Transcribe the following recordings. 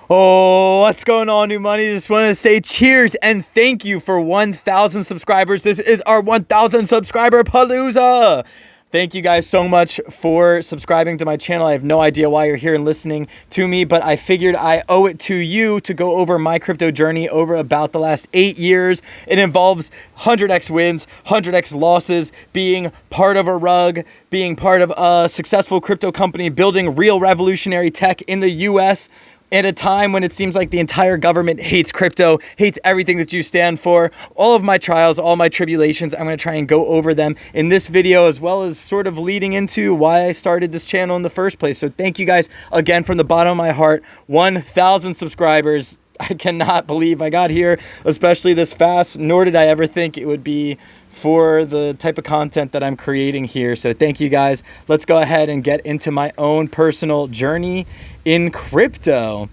Oh, what's going on, new money? Just want to say cheers and thank you for 1,000 subscribers. This is our 1,000 subscriber palooza. Thank you guys so much for subscribing to my channel. I have no idea why you're here and listening to me, but I figured I owe it to you to go over my crypto journey over about the last 8 years. It involves 100x wins, 100x losses, being part of a rug, being part of a successful crypto company, building real revolutionary tech in the US, at a time when it seems like the entire government hates crypto, hates everything that you stand for. All of my trials, all my tribulations, I'm going to try and go over them in this video, as well as sort of leading into why I started this channel in the first place. So thank you guys again from the bottom of my heart. 1,000 subscribers. I cannot believe I got here, especially this fast, nor did I ever think it would be for the type of content that I'm creating here. So thank you guys. Let's go ahead and get into my own personal journey in crypto.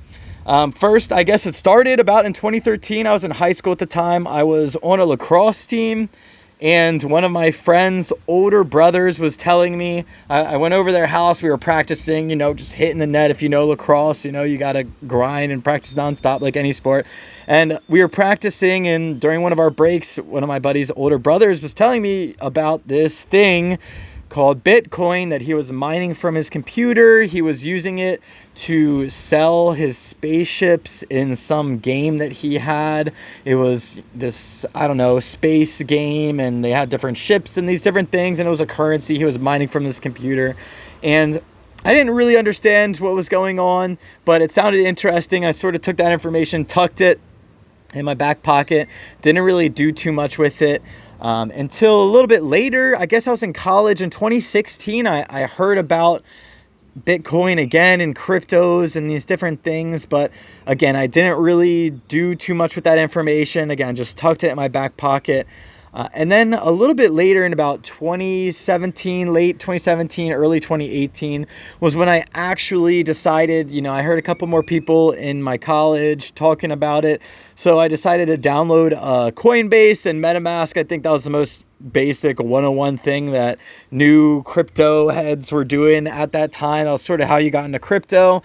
First, I guess it started about in 2013. I was in high school at the time. I was on a lacrosse team, and one of my friend's older brothers was telling me, I went over their house, we were practicing, just hitting the net. If you know lacrosse, you got to grind and practice nonstop like any sport. And we were practicing, and during one of our breaks, one of my buddy's older brothers was telling me about this thing called Bitcoin that he was mining from his computer. He was using it to sell his spaceships in some game that he had. It was this, space game, and they had different ships and these different things, and it was a currency he was mining from this computer. And I didn't really understand what was going on, but it sounded interesting. I sort of took that information, tucked it in my back pocket, didn't really do too much with it. Until a little bit later, I guess I was in college in 2016, I heard about Bitcoin again and cryptos and these different things. But again, I didn't really do too much with that information. Again, just tucked it in my back pocket. And then a little bit later in about 2017, late 2017, early 2018 was when I actually decided, I heard a couple more people in my college talking about it. So I decided to download Coinbase and MetaMask. I think that was the most basic 101 thing that new crypto heads were doing at that time. That was sort of how you got into crypto.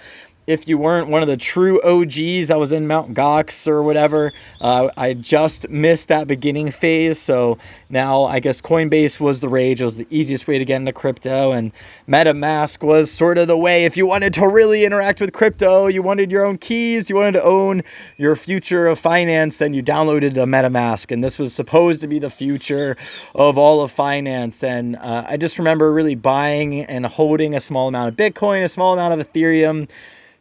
If you weren't one of the true OGs, I was in Mt. Gox or whatever. I just missed that beginning phase. So now I guess Coinbase was the rage. It was the easiest way to get into crypto. And MetaMask was sort of the way if you wanted to really interact with crypto, you wanted your own keys, you wanted to own your future of finance, then you downloaded a MetaMask. And this was supposed to be the future of all of finance. And I just remember really buying and holding a small amount of Bitcoin, a small amount of Ethereum,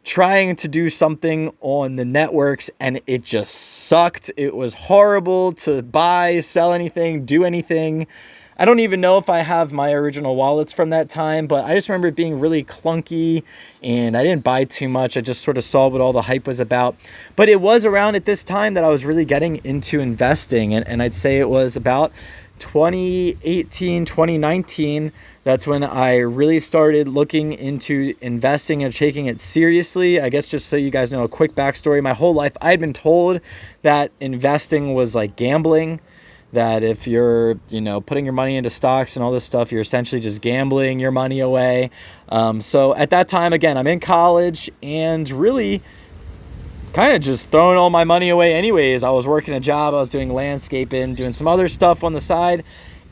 trying to do something on the networks, and it just sucked. It was horrible to buy, sell anything, do anything. I don't even know if I have my original wallets from that time, but I just remember it being really clunky, and I didn't buy too much. I just sort of saw what all the hype was about. But it was around at this time that I was really getting into investing, and I'd say it was about 2018, 2019, that's when I really started looking into investing and taking it seriously. I guess just so you guys know a quick backstory, my whole life I had been told that investing was like gambling, that if you're, putting your money into stocks and all this stuff, you're essentially just gambling your money away. So at that time, again, I'm in college and really kind of just throwing all my money away anyways. I was working a job, I was doing landscaping, doing some other stuff on the side,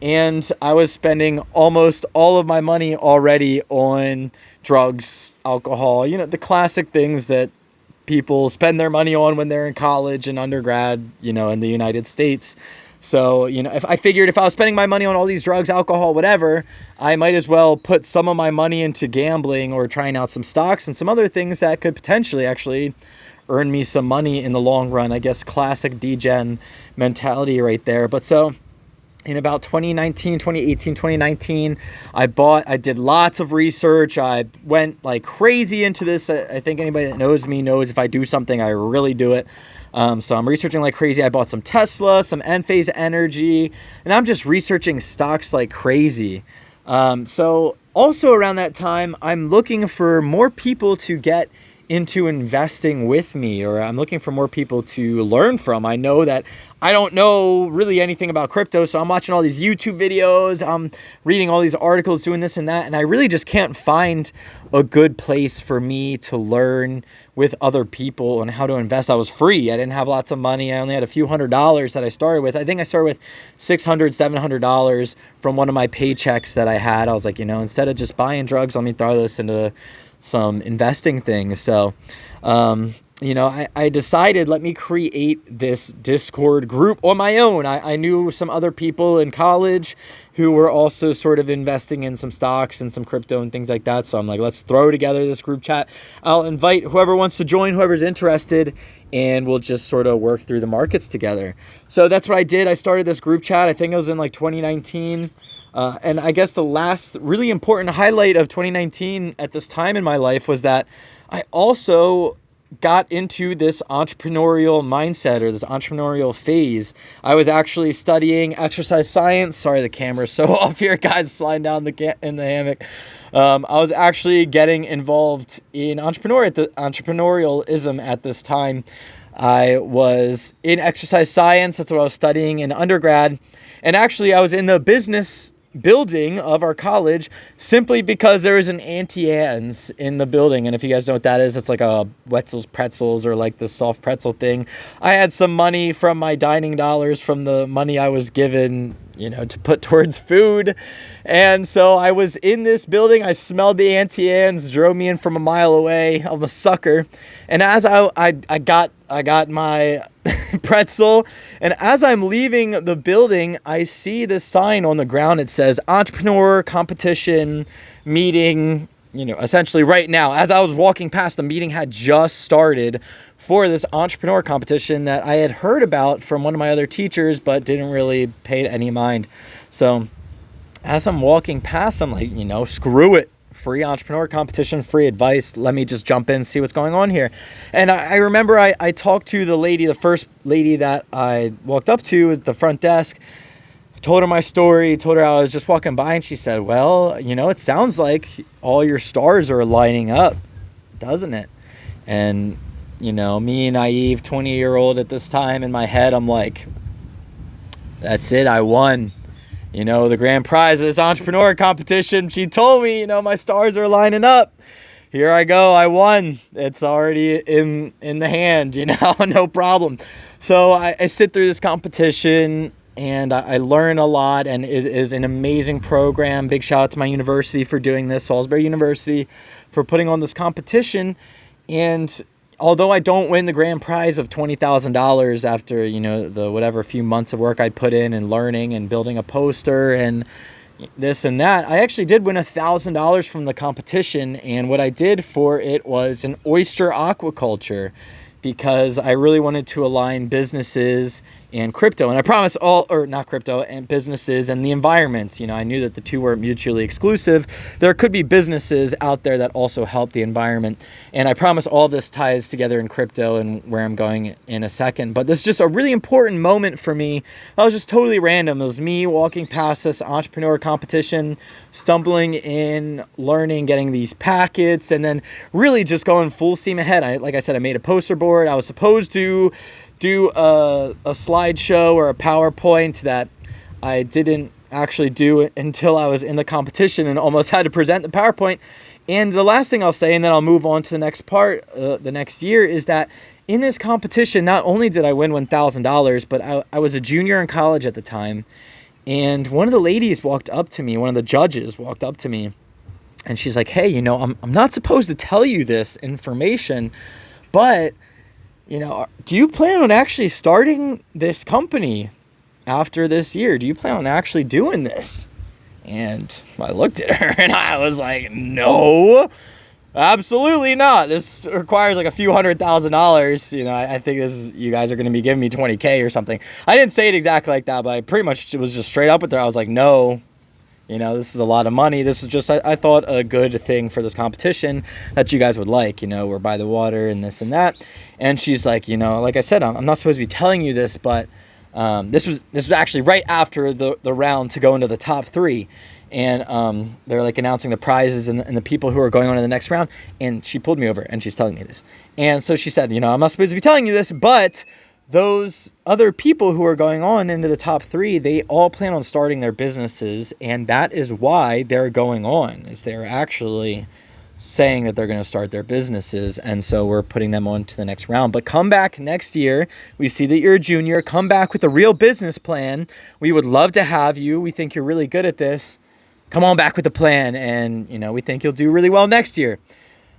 and I was spending almost all of my money already on drugs, alcohol, the classic things that people spend their money on when they're in college and undergrad, in the United States. So, if I figured if I was spending my money on all these drugs, alcohol, whatever, I might as well put some of my money into gambling or trying out some stocks and some other things that could potentially actually earn me some money in the long run. I guess classic degen mentality right there. But so in about 2019, 2019, I did lots of research. I went like crazy into this. I think anybody that knows me knows if I do something, I really do it. So I'm researching like crazy. I bought some Tesla, some Enphase Energy, and I'm just researching stocks like crazy. So also around that time, I'm looking for more people to get into investing with me, or I'm looking for more people to learn from. I know that I don't know really anything about crypto, so I'm watching all these YouTube videos, I'm reading all these articles, doing this and that, and I really just can't find a good place for me to learn with other people on how to invest. I was free. I didn't have lots of money. I only had a few $100s that I started with. I think I started with $600, $700 from one of my paychecks that I had. I was like, instead of just buying drugs, let me throw this into some investing things. So, I decided, let me create this Discord group on my own. I knew some other people in college who were also sort of investing in some stocks and some crypto and things like that. So I'm like, let's throw together this group chat. I'll invite whoever wants to join, whoever's interested, and we'll just sort of work through the markets together. So that's what I did. I started this group chat. I think it was in like 2019. And I guess the last really important highlight of 2019 at this time in my life was that I also got into this entrepreneurial mindset, or this entrepreneurial phase. I was actually studying exercise science. Sorry, the camera's so off here, guys, sliding down in the hammock. I was actually getting involved in entrepreneurialism at this time. I was in exercise science. That's what I was studying in undergrad. And actually, I was in the business building of our college simply because there was an Auntie Anne's in the building. And if you guys know what that is, it's like a Wetzel's Pretzels, or like the soft pretzel thing. I had some money from my dining dollars from the money I was given, to put towards food. And so I was in this building. I smelled the Auntie Anne's, drove me in from a mile away. I'm a sucker. And as I got my pretzel, and as I'm leaving the building, I see this sign on the ground. It says entrepreneur competition meeting, essentially right now. As I was walking past, the meeting had just started for this entrepreneur competition that I had heard about from one of my other teachers, but didn't really pay any mind. So as I'm walking past, I'm like, screw it. Free entrepreneur competition, free advice. Let me just jump in and see what's going on here. And I remember I talked to the first lady that I walked up to at the front desk. I told her my story, told her I was just walking by, and she said, well, it sounds like all your stars are lining up, doesn't it? And, me, naive 20-year-old at this time, in my head, I'm like, that's it, I won. The grand prize of this entrepreneur competition. She told me, my stars are lining up. Here I go. I won. It's already in the hand, no problem. So I sit through this competition, and I learn a lot, and it is an amazing program. Big shout out to my university for doing this, Salisbury University, for putting on this competition. And although I don't win the grand prize of $20,000 after, the whatever few months of work I'd put in and learning and building a poster and this and that, I actually did win $1,000 from the competition. And what I did for it was an oyster aquaculture, because I really wanted to align businesses and crypto. And I promise not crypto, and businesses and the environment. I knew that the two weren't mutually exclusive. There could be businesses out there that also help the environment. And I promise all this ties together in crypto and where I'm going in a second. But this is just a really important moment for me. That was just totally random. It was me walking past this entrepreneur competition, stumbling in, learning, getting these packets, and then really just going full steam ahead. Like I said, I made a poster board. I was supposed to do a slideshow or a PowerPoint that I didn't actually do until I was in the competition, and almost had to present the PowerPoint. And the last thing I'll say, and then I'll move on to the next part, the next year, is that in this competition, not only did I win $1,000, but I was a junior in college at the time. And one of the ladies walked up to me, one of the judges walked up to me, and she's like, hey, I'm not supposed to tell you this information, but do you plan on actually starting this company after this year? Do you plan on actually doing this? And I looked at her and I was like, no, absolutely not. This requires like a few $100,000. I think you guys are going to be giving me $20K or something. I didn't say it exactly like that, but I pretty much was just straight up with her. I was like, no. This is a lot of money. This is just, I thought, a good thing for this competition that you guys would like. We're by the water and this and that. And she's like, like I said, I'm not supposed to be telling you this, but this was actually right after the round to go into the top three. and they're like announcing the prizes and the people who are going on to the next round. And she pulled me over and she's telling me this. And so she said, I'm not supposed to be telling you this, but those other people who are going on into the top 3, they all plan on starting their businesses, and that is why they're going on, is they're actually saying that they're going to start their businesses, and so we're putting them on to the next round. But come back next year. We see that you're a junior. Come back with a real business plan. We would love to have you. We think you're really good at this. Come on back with the plan, and we think you'll do really well next year.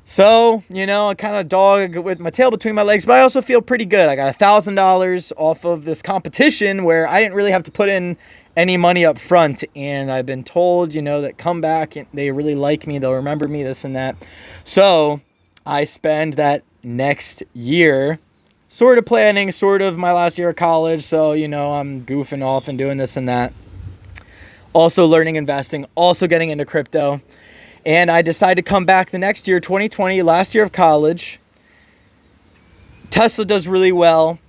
So, I kind of dog with my tail between my legs, but I also feel pretty good. I got $1,000 off of this competition where I didn't really have to put in any money up front. And I've been told, that come back and they really like me. They'll remember me, this and that. So I spend that next year sort of planning, sort of my last year of college. So, I'm goofing off and doing this and that. Also learning investing, also getting into crypto. And I decided to come back the next year, 2020, last year of college. Tesla does really well.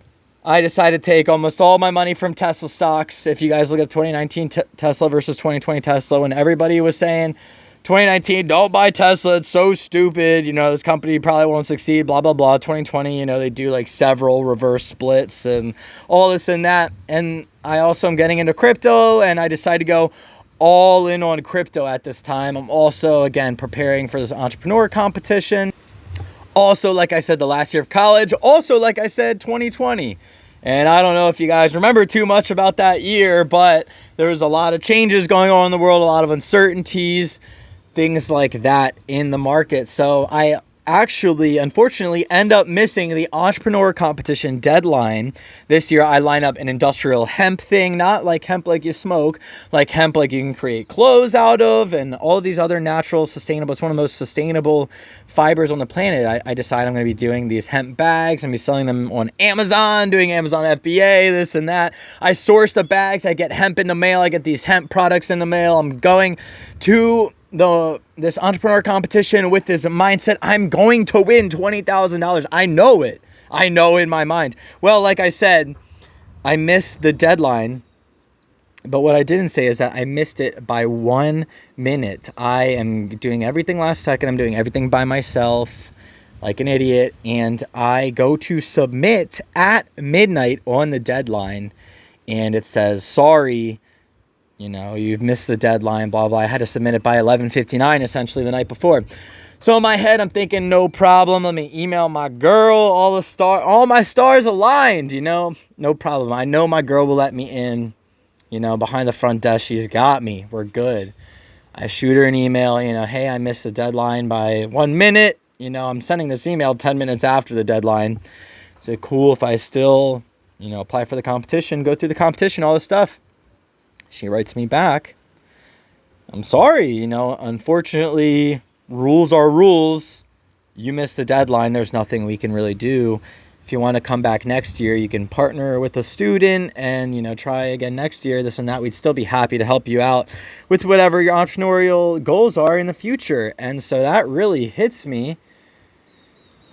I decided to take almost all my money from Tesla stocks. If you guys look up 2019 Tesla versus 2020 Tesla, when everybody was saying 2019, don't buy Tesla, it's so stupid. This company probably won't succeed, blah, blah, blah. 2020, they do like several reverse splits and all this and that. And I also am getting into crypto, and I decided to go all in on crypto at this time. I'm also, again, preparing for this entrepreneur competition. Also, like I said, the last year of college. Also, like I said, 2020. And I don't know if you guys remember too much about that year, but there was a lot of changes going on in the world, a lot of uncertainties, things like that in the market. So I actually, unfortunately, end up missing the entrepreneur competition deadline this year. I line up an industrial hemp thing, not like hemp like you smoke, like hemp like you can create clothes out of and all of these other natural, sustainable. It's one of the most sustainable fibers on the planet. I decide I'm going to be doing these hemp bags and be selling them on Amazon, doing Amazon FBA, this and that. I source the bags. I get hemp in the mail. I get these hemp products in the mail. I'm going to this entrepreneur competition with this mindset, I'm going to win $20,000. I know it. I know in my mind. Well, like I said, I missed the deadline, but what I didn't say is that I missed it by 1 minute. I am doing everything last second. I'm doing everything by myself like an idiot, and I go to submit at midnight on the deadline, and it says, sorry, you've missed the deadline, blah, blah. I had to submit it by 11:59, essentially the night before. So in my head, I'm thinking, no problem. Let me email my girl. All my stars aligned, no problem. I know my girl will let me in, behind the front desk. She's got me. We're good. I shoot her an email, hey, I missed the deadline by 1 minute. I'm sending this email 10 minutes after the deadline. Is it cool if I still, apply for the competition, go through the competition, all this stuff? She writes me back, I'm sorry, unfortunately, rules are rules. You missed the deadline. There's nothing we can really do. If you want to come back next year, you can partner with a student and, try again next year, this and that. We'd still be happy to help you out with whatever your entrepreneurial goals are in the future. And so that really hits me,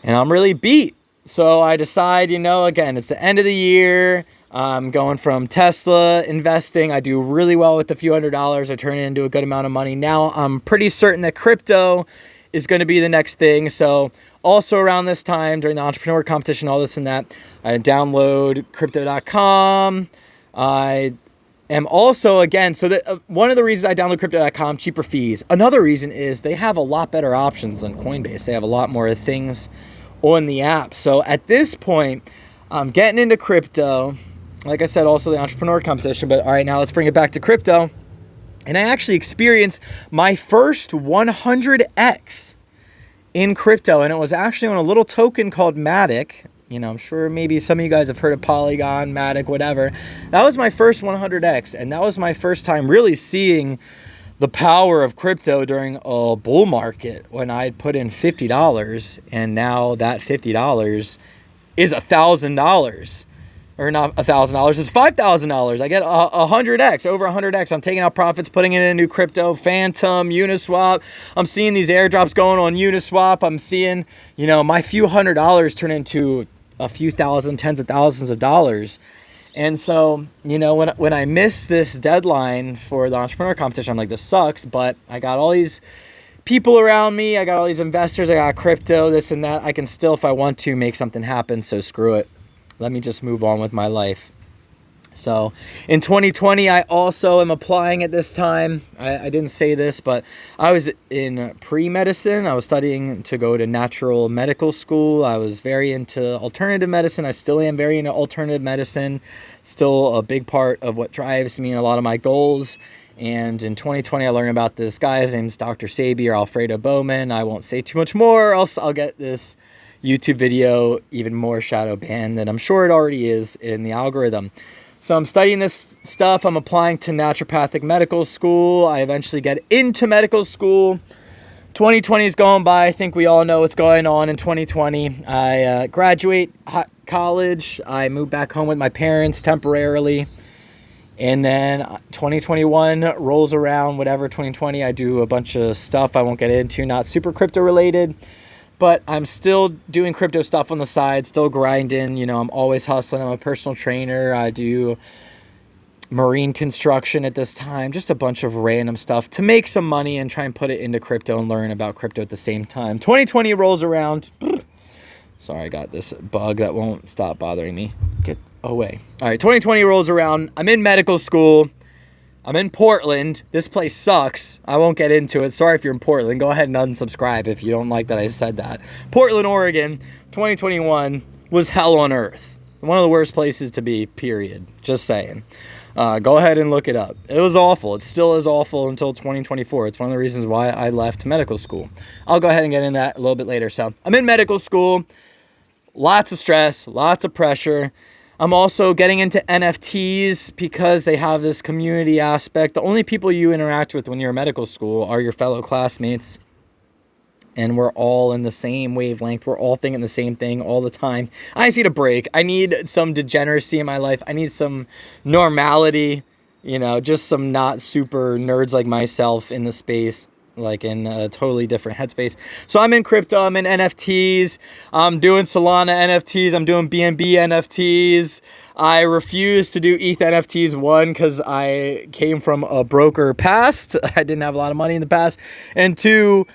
and I'm really beat. So I decide, again, it's the end of the year. I'm going from Tesla investing. I do really well with a few $100s. I turn it into a good amount of money. Now I'm pretty certain that crypto is going to be the next thing. So also around this time, during the entrepreneur competition, all this and that, I download crypto.com. I am also, again, so that one of the reasons I download crypto.com, cheaper fees. Another reason is they have a lot better options than Coinbase. They have a lot more things on the app. So at this point, I'm getting into crypto. Like I said, also the entrepreneur competition. But all right, now let's bring it back to crypto. And I actually experienced my first 100x in crypto. And it was actually on a little token called Matic. I'm sure maybe some of you guys have heard of Polygon, Matic, whatever. That was my first 100x. And that was my first time really seeing the power of crypto during a bull market when I'd put in $50. And now that $50 is $1,000. Or not $1,000, it's $5,000. I get 100x, over 100x. I'm taking out profits, putting it into crypto, Phantom, Uniswap. I'm seeing these airdrops going on Uniswap. I'm seeing, my few $100 turn into a few thousand, tens of thousands of dollars. And so, when I missed this deadline for the entrepreneur competition, I'm like, this sucks, but I got all these people around me. I got all these investors. I got crypto, this and that. I can still, if I want to, make something happen. So screw it. Let me just move on with my life. So in 2020, I also am applying at this time. I didn't say this, but I was in pre-medicine. I was studying to go to natural medical school. I was very into alternative medicine. I still am very into alternative medicine. Still a big part of what drives me and a lot of my goals. And in 2020, I learned about this guy. His name's Dr. Sabi or Alfredo Bowman. I won't say too much more, else I'll get this YouTube video even more shadow banned than I'm sure it already is in the algorithm. So I'm studying this stuff. I'm applying to naturopathic medical school. I eventually get into medical school. 2020 is going by. I think we all know what's going on in 2020. I graduate college. I move back home with my parents temporarily. And then 2021 rolls around, whatever, 2020. I do a bunch of stuff I won't get into, not super crypto related. But I'm still doing crypto stuff on the side, still grinding. I'm always hustling. I'm a personal trainer. I do marine construction at this time, just a bunch of random stuff to make some money and try and put it into crypto and learn about crypto at the same time. 2020 rolls around. Sorry, I got this bug that won't stop bothering me. Get away. All right, 2020 rolls around. I'm in medical school. I'm in Portland. This place sucks. I won't get into it. Sorry if you're in Portland. Go ahead and unsubscribe if you don't like that I said that. Portland, Oregon, 2021 was hell on earth. One of the worst places to be, period. Just saying. Go ahead and look it up. It was awful. It still is awful until 2024. It's one of the reasons why I left medical school. I'll go ahead and get into that a little bit later. So I'm in medical school. Lots of stress, lots of pressure. I'm also getting into NFTs because they have this community aspect. The only people you interact with when you're in medical school are your fellow classmates. And we're all in the same wavelength. We're all thinking the same thing all the time. I just need a break. I need some degeneracy in my life. I need some normality, just some not super nerds like myself in the space, like in a totally different headspace. So I'm in crypto, I'm in NFTs, I'm doing Solana NFTs, I'm doing BNB NFTs. I refuse to do ETH NFTs, one, because I came from a broker past. I didn't have a lot of money in the past. And two,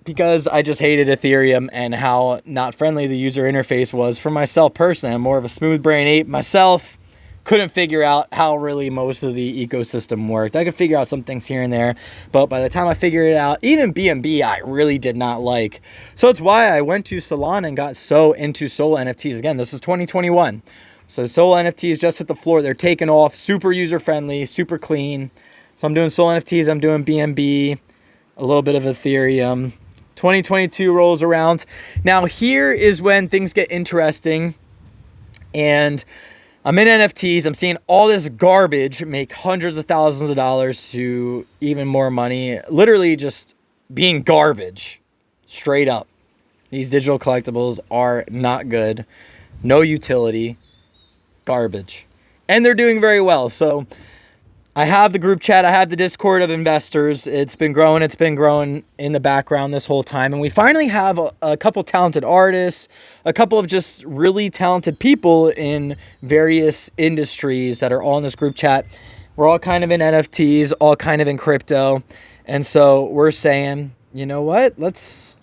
because I just hated Ethereum and how not friendly the user interface was for myself personally. I'm more of a smooth brain ape myself. Couldn't figure out how really most of the ecosystem worked. I could figure out some things here and there, but by the time I figured it out, even BNB I really did not like. So it's why I went to Solana and got so into Sol NFTs. Again, this is 2021. So Sol NFTs just hit the floor. They're taking off, super user-friendly, super clean. So I'm doing Sol NFTs, I'm doing BNB, a little bit of Ethereum. 2022 rolls around. Now here is when things get interesting, and I'm in NFTs. I'm seeing all this garbage make hundreds of thousands of dollars to even more money. Literally just being garbage. Straight up. These digital collectibles are not good. No utility. Garbage. And they're doing very well. So I have the group chat. I have the Discord of investors. It's been growing. It's been growing in the background this whole time. And we finally have a couple talented artists, a couple of just really talented people in various industries that are all in this group chat. We're all kind of in NFTs, all kind of in crypto. And so we're saying, you know what? Let's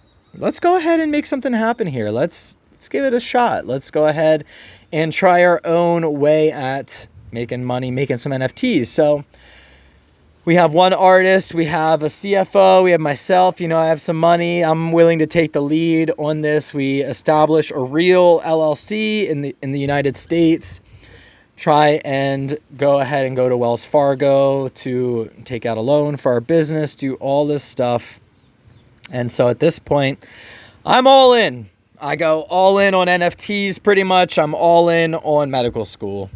go ahead and make something happen here. Let's give it a shot. Let's go ahead and try our own way at making money, making some NFTs. So we have one artist, we have a CFO, we have myself, I have some money. I'm willing to take the lead on this. We establish a real LLC in the United States, try and go ahead and go to Wells Fargo to take out a loan for our business, do all this stuff. And so at this point, I'm all in. I go all in on NFTs pretty much. I'm all in on medical school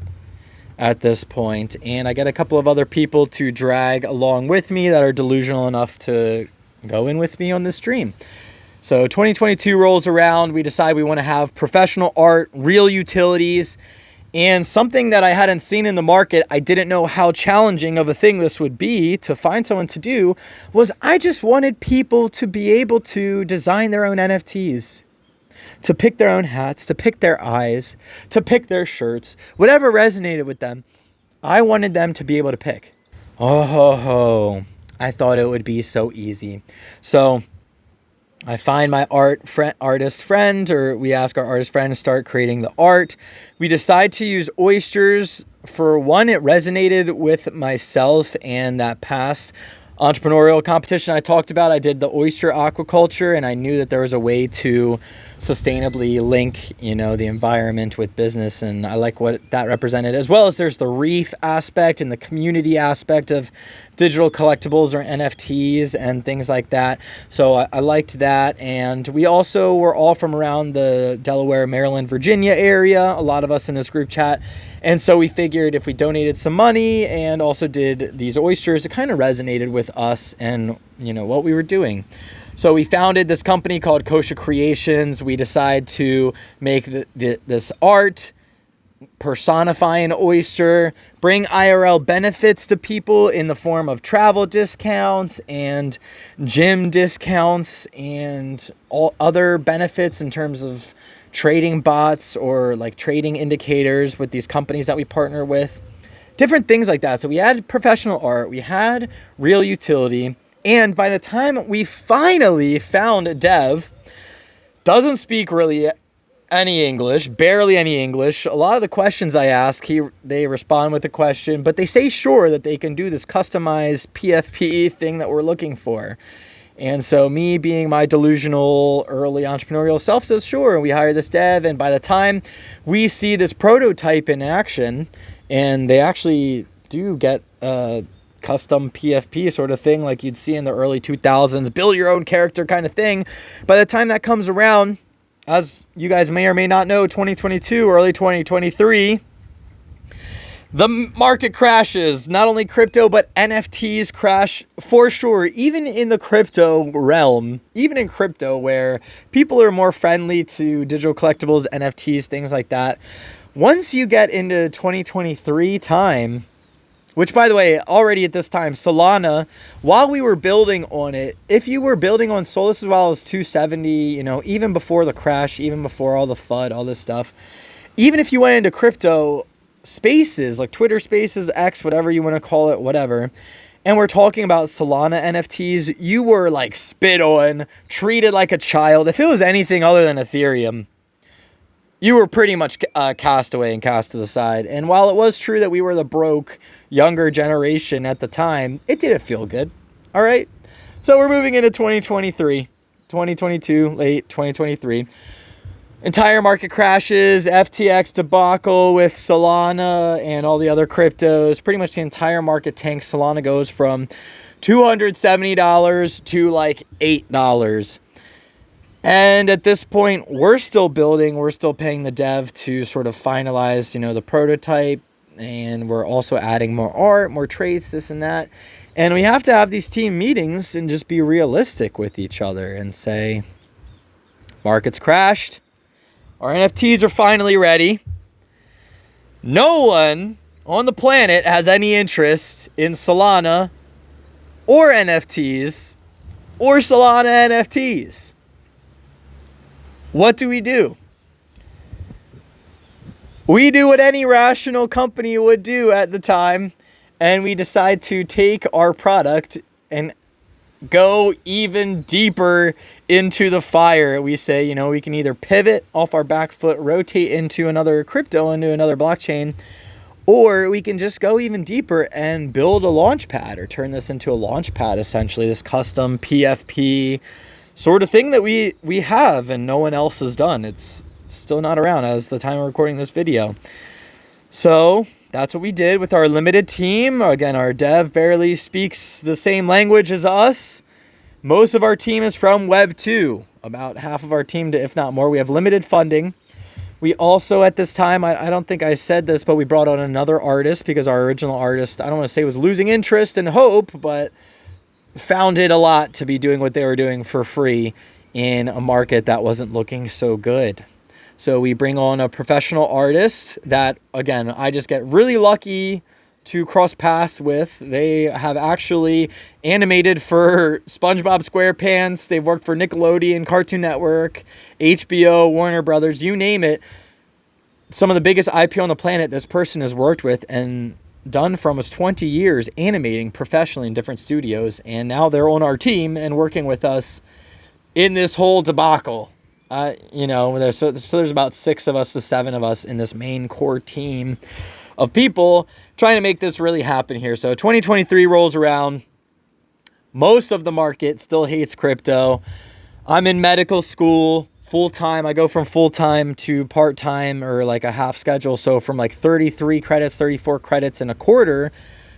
at this point, and I get a couple of other people to drag along with me that are delusional enough to go in with me on this dream. So 2022 rolls around. We decide we want to have professional art, real utilities, and something that I hadn't seen in the market. I didn't know how challenging of a thing this would be to find someone to do. Was I just wanted people to be able to design their own NFTs, to pick their own hats, to pick their eyes, to pick their shirts, whatever resonated with them. I wanted them to be able to pick. Oh, I thought it would be so easy. So I find my artist friend, or we ask our artist friend to start creating the art. We decide to use oysters. For one, it resonated with myself and that past entrepreneurial competition I talked about. I did the oyster aquaculture, and I knew that there was a way to sustainably link, the environment with business, and I like what that represented, as well as there's the reef aspect and the community aspect of digital collectibles or NFTs and things like that. So I liked that, and we also were all from around the Delaware, Maryland, Virginia area, a lot of us in this group chat. And so we figured if we donated some money and also did these oysters, it kind of resonated with us and, what we were doing. So we founded this company called Kosha Creations. We decided to make this art, personify an oyster, bring IRL benefits to people in the form of travel discounts and gym discounts and all other benefits in terms of trading bots or like trading indicators with these companies that we partner with, different things like that. So we had professional art, we had real utility, and by the time we finally found a dev, doesn't speak really any English, barely any English. A lot of the questions I ask, they respond with a question, but they say sure that they can do this customized PFP thing that we're looking for. And so me being my delusional early entrepreneurial self says, sure, we hire this dev. And by the time we see this prototype in action, and they actually do get a custom PFP sort of thing like you'd see in the early 2000s, build your own character kind of thing. By the time that comes around, as you guys may or may not know, 2022, early 2023, the market crashes. Not only crypto, but NFTs crash for sure. Even in the crypto realm, even in crypto where people are more friendly to digital collectibles, NFTs, things like that. Once you get into 2023 time, which by the way, already at this time, Solana, while we were building on it, if you were building on Sol, this is while it was 270, even before the crash, even before all the FUD, all this stuff, even if you went into crypto spaces like Twitter Spaces, X, whatever you want to call it, whatever, and we're talking about Solana NFTs, you were like spit on, treated like a child. If it was anything other than Ethereum, you were pretty much cast away and cast to the side. And while it was true that we were the broke younger generation at the time, it didn't feel good. All right. So we're moving into 2022, late 2023. Entire market crashes, FTX debacle with Solana and all the other cryptos. Pretty much the entire market tanks. Solana goes from $270 to like $8. And at this point, we're still building. We're still paying the dev to sort of finalize, the prototype. And we're also adding more art, more traits, this and that. And we have to have these team meetings and just be realistic with each other and say, market's crashed. Our NFTs are finally ready. No one on the planet has any interest in Solana or NFTs or Solana NFTs. What do? We do what any rational company would do at the time, and we decide to take our product and go even deeper into the fire. We say, we can either pivot off our back foot, rotate into another crypto, into another blockchain, or we can just go even deeper and build a launch pad or turn this into a launch pad, essentially, this custom PFP sort of thing that we have and no one else has done. It's still not around as the time of recording this video. So that's what we did with our limited team. Again, our dev barely speaks the same language as us. Most of our team is from Web 2. About half of our team, if not more. We have limited funding. We also, at this time, I don't think I said this, but we brought on another artist because our original artist, I don't want to say was losing interest and hope, but found it a lot to be doing what they were doing for free in a market that wasn't looking so good. So we bring on a professional artist that, again, I just get really lucky to cross paths with. They have actually animated for SpongeBob SquarePants. They've worked for Nickelodeon, Cartoon Network, HBO, Warner Brothers, you name it. Some of the biggest IP on the planet this person has worked with and done for almost 20 years animating professionally in different studios. And now they're on our team and working with us in this whole debacle. So there's about 6 of us to 7 of us in this main core team of people trying to make this really happen here. So 2023 rolls around. Most of the market still hates crypto. I'm in medical school full-time. I go from full-time to part-time, or like a half schedule. So from like 33 credits, 34 credits in a quarter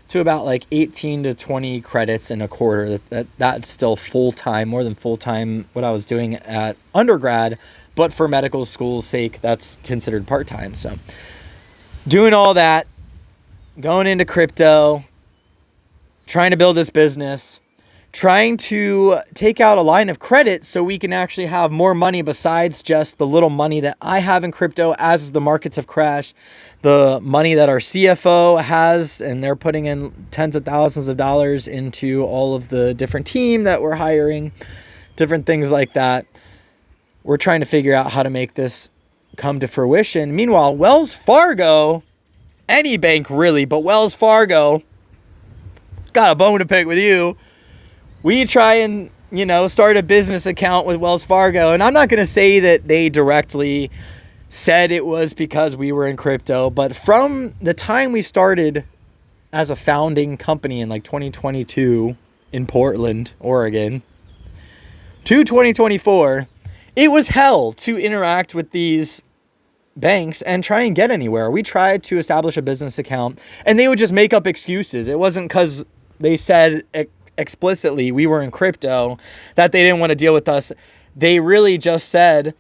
to about like 18 to 20 credits in a quarter. That's still full-time, more than full-time what I was doing at undergrad. But for medical school's sake, that's considered part-time. So doing all that, going into crypto, trying to build this business, trying to take out a line of credit so we can actually have more money besides just the little money that I have in crypto as the markets have crashed, the money that our CFO has, and they're putting in tens of thousands of dollars into all of the different team that we're hiring, different things like that. We're trying to figure out how to make this come to fruition. Meanwhile, Wells Fargo, any bank really, but Wells Fargo, got a bone to pick with you. We try and, start a business account with Wells Fargo. And I'm not going to say that they directly said it was because we were in crypto, but from the time we started as a founding company in like 2022 in Portland, Oregon, to 2024, it was hell to interact with these banks and try and get anywhere. We tried to establish a business account and they would just make up excuses. It wasn't because they said explicitly we were in crypto that they didn't want to deal with us. They really just said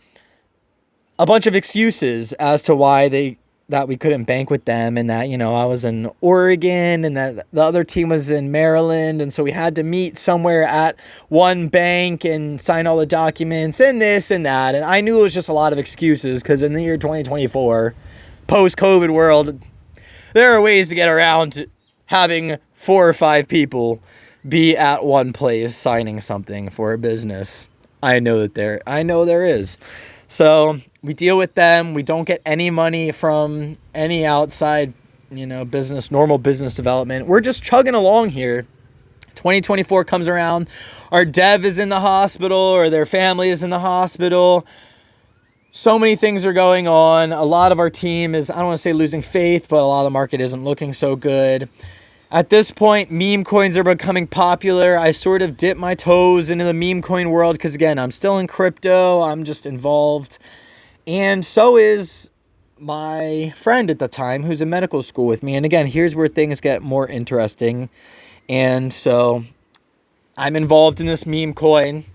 a bunch of excuses as to why that we couldn't bank with them, and that, I was in Oregon and that the other team was in Maryland, and so we had to meet somewhere at one bank and sign all the documents and this and that. And I knew it was just a lot of excuses because in the year 2024, post-COVID world, there are ways to get around having 4 or 5 people be at one place signing something for a business. I know there is. So we deal with them. We don't get any money from any outside, normal business development. We're just chugging along here. 2024 comes around. Our dev is in the hospital, or their family is in the hospital. So many things are going on. A lot of our team is, I don't want to say losing faith, but a lot of the market isn't looking so good. At this point, meme coins are becoming popular. I sort of dip my toes into the meme coin world because, again, I'm still in crypto. I'm just involved. And so is my friend at the time who's in medical school with me. And again, here's where things get more interesting. And so I'm involved in this meme coin,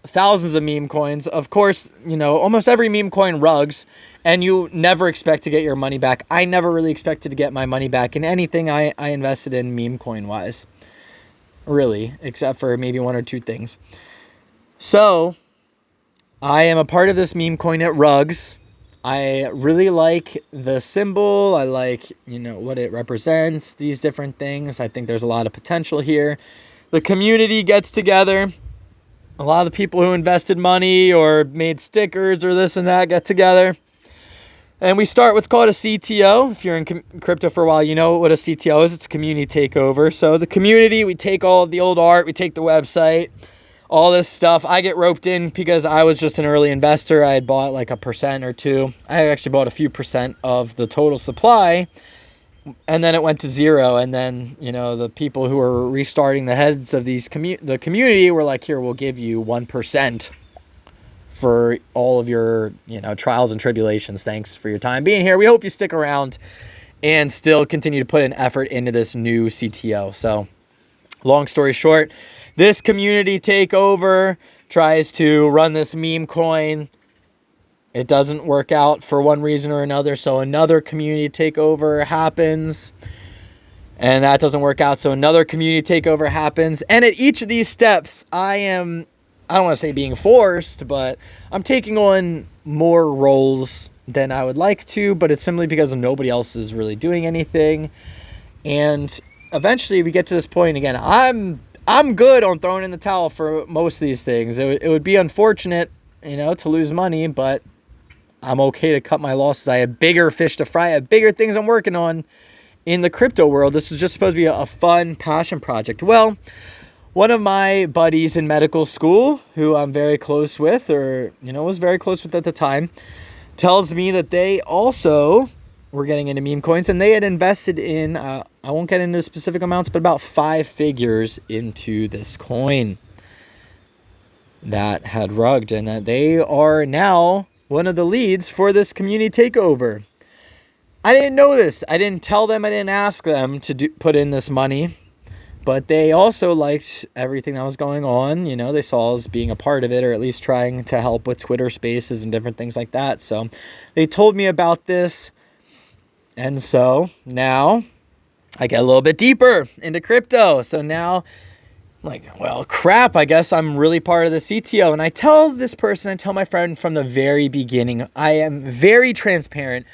thousands of meme coins. Of course, almost every meme coin rugs, and you never expect to get your money back. I never really expected to get my money back in anything I invested in meme coin wise, really, except for maybe 1 or 2 things. So I am a part of this meme coin at rugs. I really like the symbol. I like, what it represents, these different things. I think there's a lot of potential here. The community gets together. A lot of the people who invested money or made stickers or this and that get together. And we start what's called a CTO. If you're in crypto for a while, you know what a CTO is. It's a community takeover. So the community, we take all of the old art, we take the website, all this stuff. I get roped in because I was just an early investor. I had bought like 1% or 2%. I had actually bought a few percent of the total supply. And then it went to 0. And then, the people who were restarting the heads of the community were like, here, we'll give you 1% for all of your, trials and tribulations. Thanks for your time being here. We hope you stick around and still continue to put an effort into this new CTO. So long story short, this community takeover tries to run this meme coin. It doesn't work out for one reason or another, so another community takeover happens. And that doesn't work out, so another community takeover happens. And at each of these steps, I don't want to say being forced, but I'm taking on more roles than I would like to, but it's simply because nobody else is really doing anything. And eventually we get to this point again. I'm good on throwing in the towel for most of these things. It would be unfortunate, to lose money, but I'm okay to cut my losses. I have bigger fish to fry. I have bigger things I'm working on in the crypto world. This is just supposed to be a fun passion project. Well, one of my buddies in medical school, who I'm very close with, or, was very close with at the time, tells me that they also were getting into meme coins, and they had invested in, I won't get into specific amounts, but about 5 figures into this coin that had rugged, and that they are now one of the leads for this community takeover. I didn't know this. I didn't tell them. I didn't ask them to put in this money. But they also liked everything that was going on. They saw us being a part of it, or at least trying to help with Twitter Spaces and different things like that. So they told me about this. And so now I get a little bit deeper into crypto. So now I'm like, well, crap, I guess I'm really part of the CTO. And I tell this person, I tell my friend from the very beginning, I am very transparent.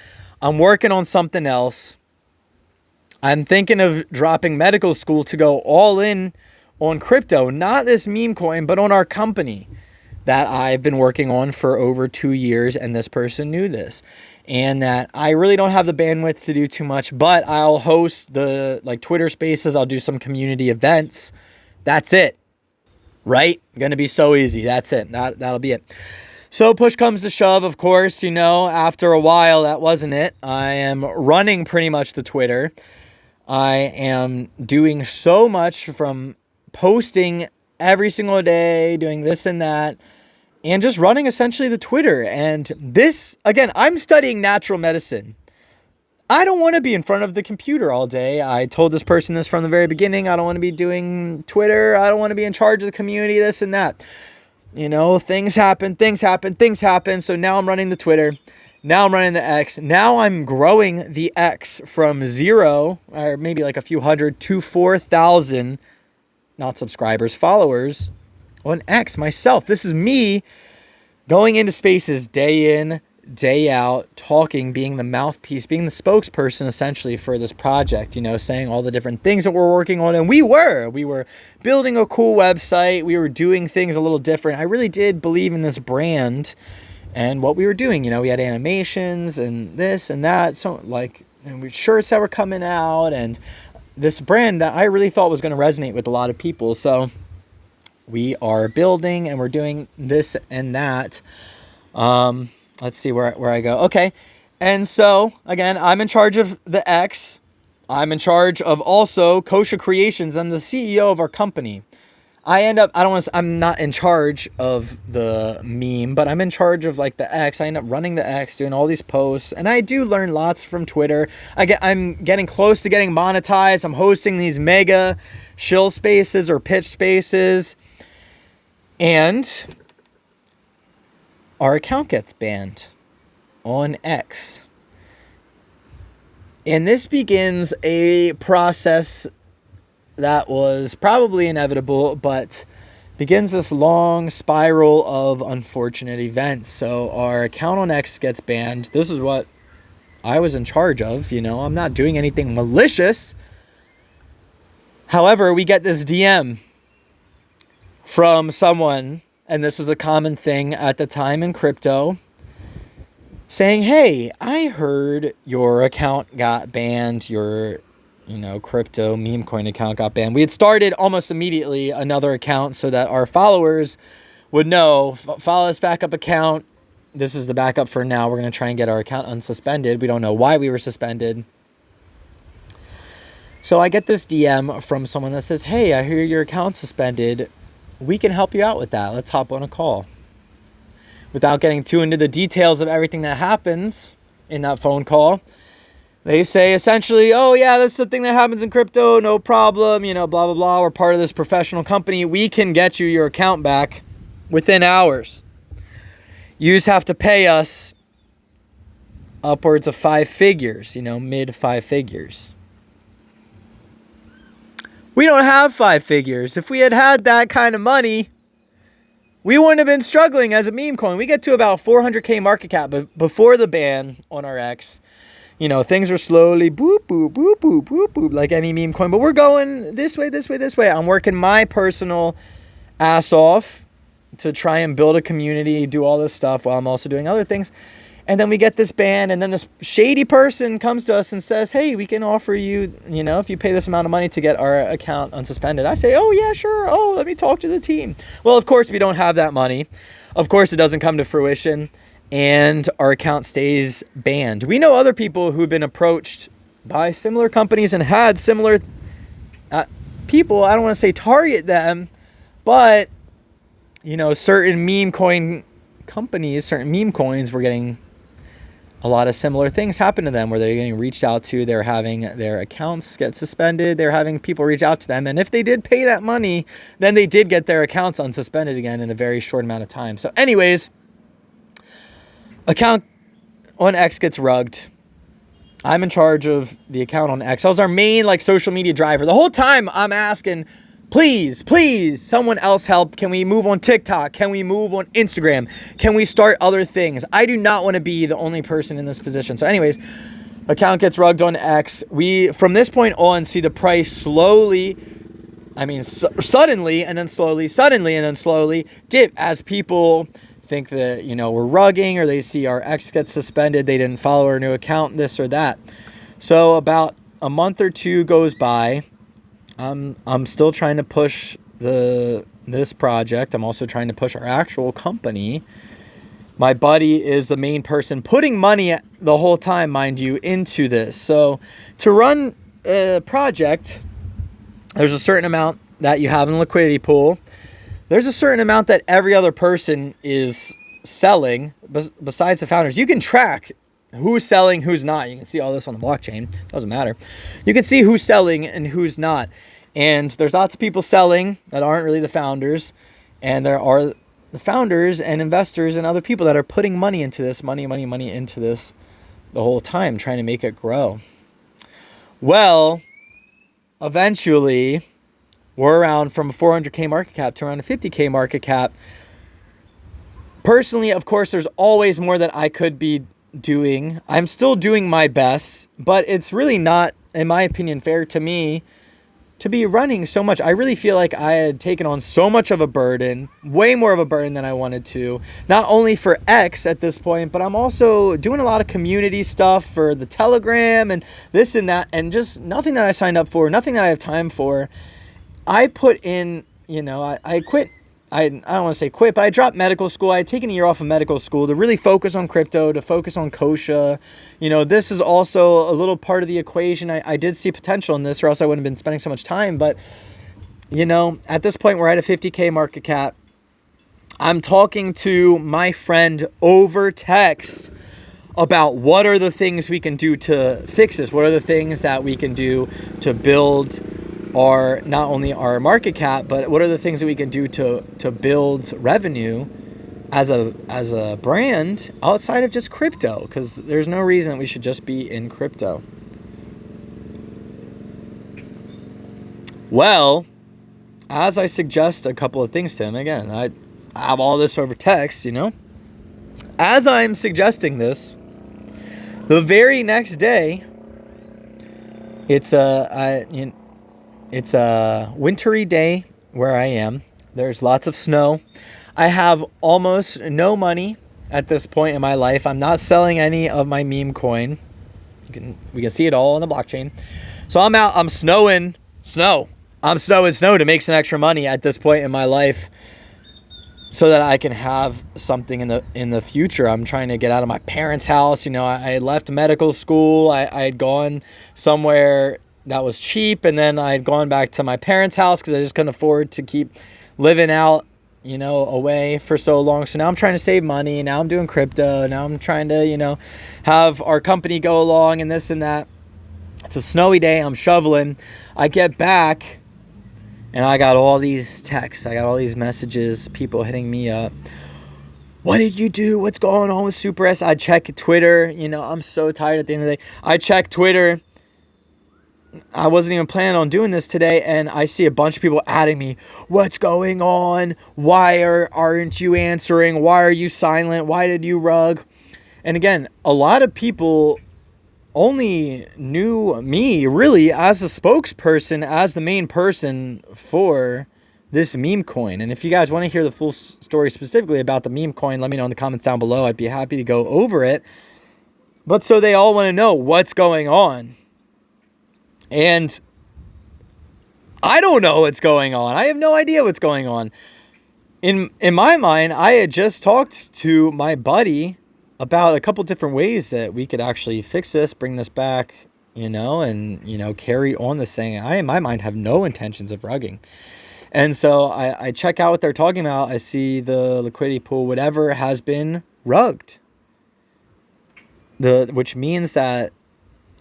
I'm working on something else. I'm thinking of dropping medical school to go all in on crypto, not this meme coin, but on our company that I've been working on for over 2 years. And this person knew this, and that I really don't have the bandwidth to do too much, but I'll host the Twitter Spaces. I'll do some community events. That's it, right? Going to be so easy. That's it. That'll be it. So push comes to shove, of course, after a while, that wasn't it. I am running pretty much the Twitter. I am doing so much, from posting every single day, doing this and that, and just running essentially the Twitter. And this, again, I'm studying natural medicine. I don't want to be in front of the computer all day. I told this person this from the very beginning. I don't want to be doing Twitter. I don't want to be in charge of the community, this and that. Things happen. So now I'm running the Twitter. Now I'm running the X. Now I'm growing the X from 0, or maybe like a few hundred, to 4,000, not subscribers, followers on X myself. This is me going into spaces day in, day out, talking, being the mouthpiece, being the spokesperson essentially for this project, saying all the different things that we're working on. And we were building a cool website. We were doing things a little different. I really did believe in this brand and what we were doing. We had animations and this and that. So and we shirts that were coming out, and this brand that I really thought was going to resonate with a lot of people. So we are building and we're doing this and that. Let's see where I go. Okay. And so again, I'm in charge of the X. I'm in charge of also Kosher Creations. I'm the CEO of our company. I'm not in charge of the meme, but I'm in charge of the X. I end up running the X, doing all these posts, and I do learn lots from Twitter. I'm getting close to getting monetized. I'm hosting these mega shill spaces or pitch spaces, and our account gets banned on X. And this begins a process that was probably inevitable, but begins this long spiral of unfortunate events. So our account on X gets banned. This is what I was in charge of. I'm not doing anything malicious. However, we get this DM from someone, and this was a common thing at the time in crypto, saying, hey, I heard your account got banned, your crypto meme coin account got banned. We had started almost immediately another account so that our followers would know, follow this backup account. This is the backup for now. We're going to try and get our account unsuspended. We don't know why we were suspended. So I get this DM from someone that says, hey, I hear your account's suspended. We can help you out with that. Let's hop on a call. Without getting too into the details of everything that happens in that phone call, they say essentially, oh yeah, that's the thing that happens in crypto, no problem, blah, blah, blah. We're part of this professional company. We can get you your account back within hours. You just have to pay us upwards of 5 figures, mid 5 figures. We don't have 5 figures. If we had had that kind of money, we wouldn't have been struggling as a meme coin. We get to about 400K market cap before the ban on our X. things are slowly boop, boop, boop, boop, boop, boop, like any meme coin. But we're going this way, this way, this way. I'm working my personal ass off to try and build a community, do all this stuff while I'm also doing other things. And then we get this ban, and then this shady person comes to us and says, hey, we can offer you, if you pay this amount of money to get our account unsuspended. I say, oh, yeah, sure. Oh, let me talk to the team. Well, of course, we don't have that money. Of course, it doesn't come to fruition, and our account stays banned. We know other people who've been approached by similar companies and had similar people. I don't want to say target them, but, certain meme coin companies, certain meme coins were getting a lot of similar things happen to them where they're getting reached out to. They're having their accounts get suspended. They're having people reach out to them. And if they did pay that money, then they did get their accounts unsuspended again in a very short amount of time. So anyways, account on X gets rugged. I'm in charge of the account on X. I was our main social media driver. The whole time I'm asking, please, someone else help. Can we move on TikTok? Can we move on Instagram? Can we start other things? I do not want to be the only person in this position. So anyways, account gets rugged on X. We, from this point on, see the price suddenly, and then slowly dip as people think that, we're rugging, or they see our X get suspended. They didn't follow our new account, this or that. So about a month or two goes by. I'm still trying to push this project. I'm also trying to push our actual company. My buddy is the main person putting money the whole time, mind you, into this. So to run a project, there's a certain amount that you have in the liquidity pool. There's a certain amount that every other person is selling besides the founders. You can track who's selling, who's not. You can see all this on the blockchain. Doesn't matter. You can see who's selling and who's not. And there's lots of people selling that aren't really the founders. And there are the founders and investors and other people that are putting money into this, money into this the whole time, trying to make it grow. Well, eventually, we're around from a 400K market cap to around a 50K market cap. Personally, of course, there's always more that I could be doing. I'm still doing my best, but it's really not, in my opinion, fair to me to be running so much. I really feel like I had taken on so much of a burden, way more of a burden than I wanted to, not only for X at this point, but I'm also doing a lot of community stuff for the Telegram and this and that, and just nothing that I signed up for, nothing that I have time for. I put in, I quit. I don't want to say quit, but I dropped medical school. I had taken a year off of medical school to really focus on crypto, to focus on Kosha. This is also a little part of the equation. I did see potential in this, or else I wouldn't have been spending so much time. But, at this point, we're at a 50K market cap. I'm talking to my friend over text about what are the things we can do to fix this. What are the things that we can do to build not only our market cap, but what are the things that we can do to build revenue as a brand outside of just crypto? Because there's no reason we should just be in crypto. Well, as I suggest a couple of things to him, again, I have all this over text, As I'm suggesting this, the very next day, it's a wintry day where I am. There's lots of snow. I have almost no money at this point in my life. I'm not selling any of my meme coin. We can see it all on the blockchain. So I'm out. I'm snowing snow. I'm snowing snow to make some extra money at this point in my life, so that I can have something in the future. I'm trying to get out of my parents' house. I left medical school. I had gone somewhere that was cheap, and then I had gone back to my parents' house because I just couldn't afford to keep living out, away for so long. So now I'm trying to save money. Now I'm doing crypto. Now I'm trying to, have our company go along and this and that. It's a snowy day. I'm shoveling. I get back, and I got all these texts. I got all these messages, people hitting me up. What did you do? What's going on with Super S? I check Twitter. I'm so tired at the end of the day. I check Twitter. I wasn't even planning on doing this today, and I see a bunch of people adding me. What's going on? Why aren't you answering? Why are you silent? Why did you rug? And again, a lot of people only knew me really as a spokesperson, as the main person for this meme coin. And if you guys want to hear the full story specifically about the meme coin, let me know in the comments down below. I'd be happy to go over it. But so they all want to know what's going on. And I don't know what's going on. I have no idea what's going on. In my mind, I had just talked to my buddy about a couple different ways that we could actually fix this, bring this back, and, carry on this thing. I, in my mind, have no intentions of rugging. And so I check out what they're talking about. I see the liquidity pool, whatever has been rugged. Which means that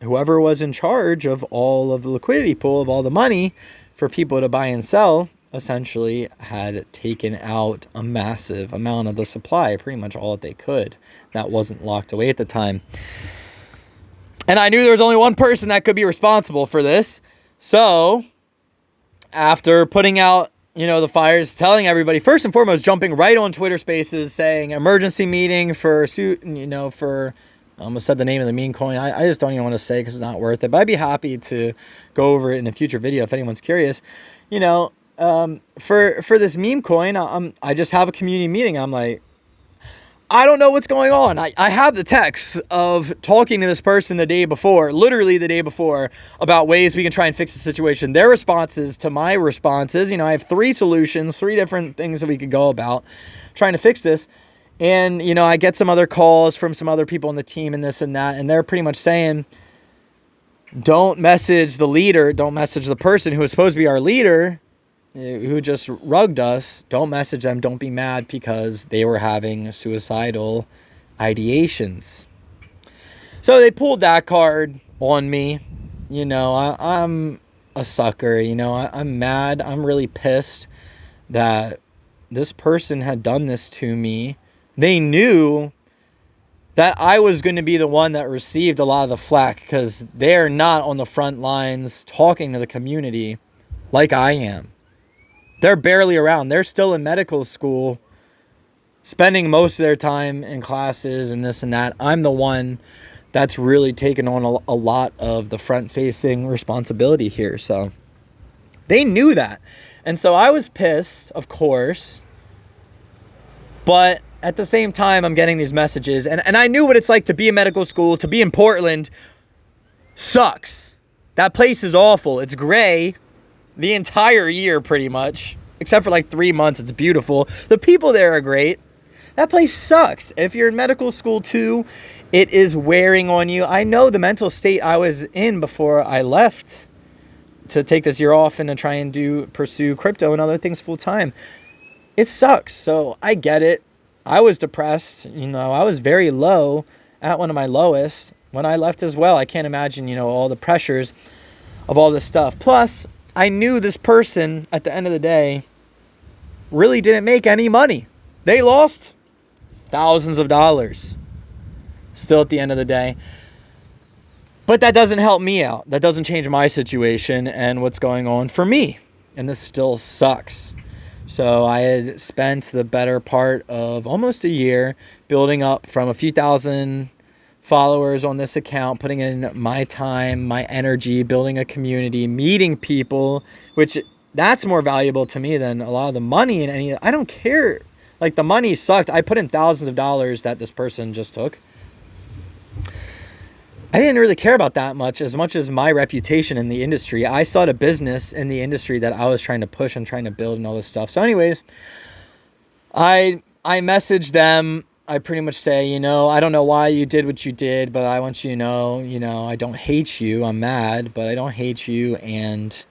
whoever was in charge of all of the liquidity pool, of all the money for people to buy and sell, essentially had taken out a massive amount of the supply, pretty much all that they could. That wasn't locked away at the time. And I knew there was only one person that could be responsible for this. So after putting out, the fires, telling everybody, first and foremost, jumping right on Twitter Spaces, saying emergency meeting for, I almost said the name of the meme coin. I just don't even want to say because it's not worth it. But I'd be happy to go over it in a future video if anyone's curious. For this meme coin, I just have a community meeting. I'm like, I don't know what's going on. I have the text of talking to this person literally the day before, about ways we can try and fix the situation. Their responses to my responses, I have 3 solutions, 3 different things that we could go about trying to fix this. And, I get some other calls from some other people on the team and this and that. And they're pretty much saying, don't message the leader. Don't message the person who was supposed to be our leader, who just rugged us. Don't message them. Don't be mad because they were having suicidal ideations. So they pulled that card on me. I'm a sucker. I'm mad. I'm really pissed that this person had done this to me. They knew that I was going to be the one that received a lot of the flack because they're not on the front lines talking to the community like I am. They're barely around. They're still in medical school, spending most of their time in classes and this and that. I'm the one that's really taken on a lot of the front-facing responsibility here. So they knew that. And so I was pissed, of course. But at the same time, I'm getting these messages. And I knew what it's like to be in medical school, to be in Portland. Sucks. That place is awful. It's gray the entire year, pretty much. Except for like 3 months, it's beautiful. The people there are great. That place sucks. If you're in medical school too, it is wearing on you. I know the mental state I was in before I left to take this year off and to try and pursue crypto and other things full time. It sucks. So I get it. I was depressed. I was very low, at one of my lowest when I left as well. I can't imagine, all the pressures of all this stuff. Plus, I knew this person at the end of the day really didn't make any money. They lost thousands of dollars still at the end of the day. But that doesn't help me out. That doesn't change my situation and what's going on for me. And this still sucks. So I had spent the better part of almost a year building up from a few thousand followers on this account, putting in my time, my energy, building a community, meeting people, which that's more valuable to me than a lot of the money and any. I don't care. Like, the money sucked. I put in thousands of dollars that this person just took. I didn't really care about that much as my reputation in the industry. I started a business in the industry that I was trying to push and trying to build and all this stuff. So anyways, I messaged them. I pretty much say, I don't know why you did what you did, but I want you to know, I don't hate you. I'm mad, but I don't hate you. And,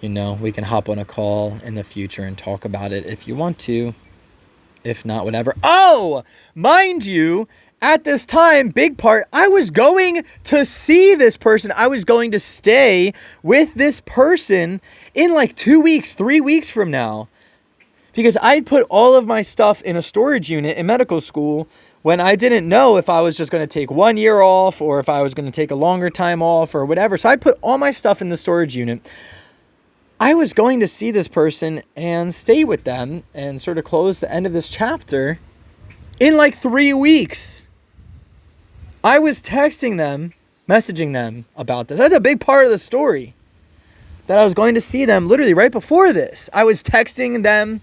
we can hop on a call in the future and talk about it if you want to. If not, whatever. Oh, mind you, at this time, big part, I was going to see this person. I was going to stay with this person in like 2 weeks, 3 weeks from now. Because I'd put all of my stuff in a storage unit in medical school when I didn't know if I was just going to take 1 year off or if I was going to take a longer time off or whatever. So I put all my stuff in the storage unit. I was going to see this person and stay with them and sort of close the end of this chapter in like 3 weeks. I was texting them messaging them about this. That's a big part of the story, that I was going to see them literally right before this. I was texting them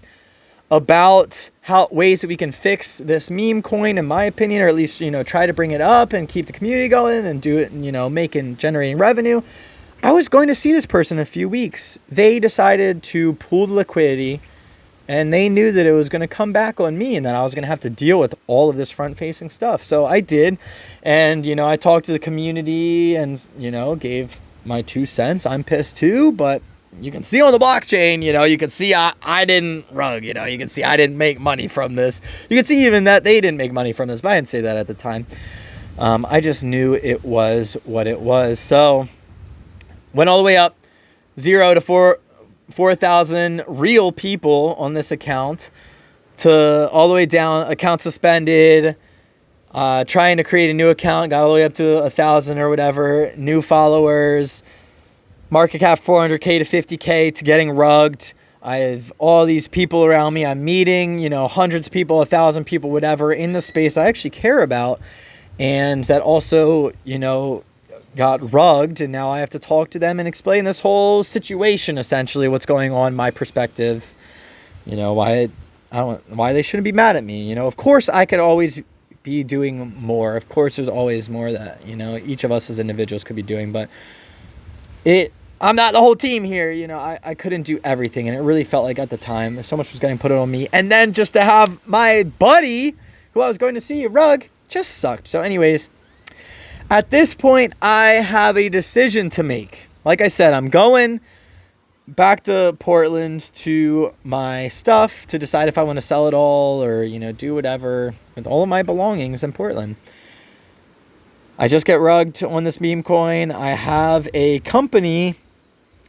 about how ways that we can fix this meme coin, in my opinion, or at least, try to bring it up and keep the community going and do it, generating revenue. I was going to see this person in a few weeks. They decided to pool the liquidity, and they knew that it was going to come back on me and that I was going to have to deal with all of this front-facing stuff. So I did. And, I talked to the community and, gave my 2 cents. I'm pissed too, but you can see on the blockchain, you can see I didn't rug, you can see I didn't make money from this. You can see even that they didn't make money from this, but I didn't say that at the time. I just knew it was what it was. So went all the way up, 0 to 4,000 real people on this account, to all the way down, account suspended, trying to create a new account, got all the way up to 1,000 or whatever, new followers, market cap 400K to 50K, to getting rugged. I have all these people around me. I'm meeting, hundreds of people, 1,000 people, whatever, in the space I actually care about. And that also, got rugged. And now I have to talk to them and explain this whole situation, essentially, what's going on, my perspective, why they shouldn't be mad at me. Of course, I could always be doing more. Of course, there's always more that, each of us as individuals could be doing. But I'm not the whole team here. I couldn't do everything. And it really felt like at the time, so much was getting put on me. And then just to have my buddy, who I was going to see, rug, just sucked. So anyways, at this point, I have a decision to make. Like I said, I'm going back to Portland to my stuff to decide if I want to sell it all or, do whatever with all of my belongings in Portland. I just get rugged on this meme coin. I have a company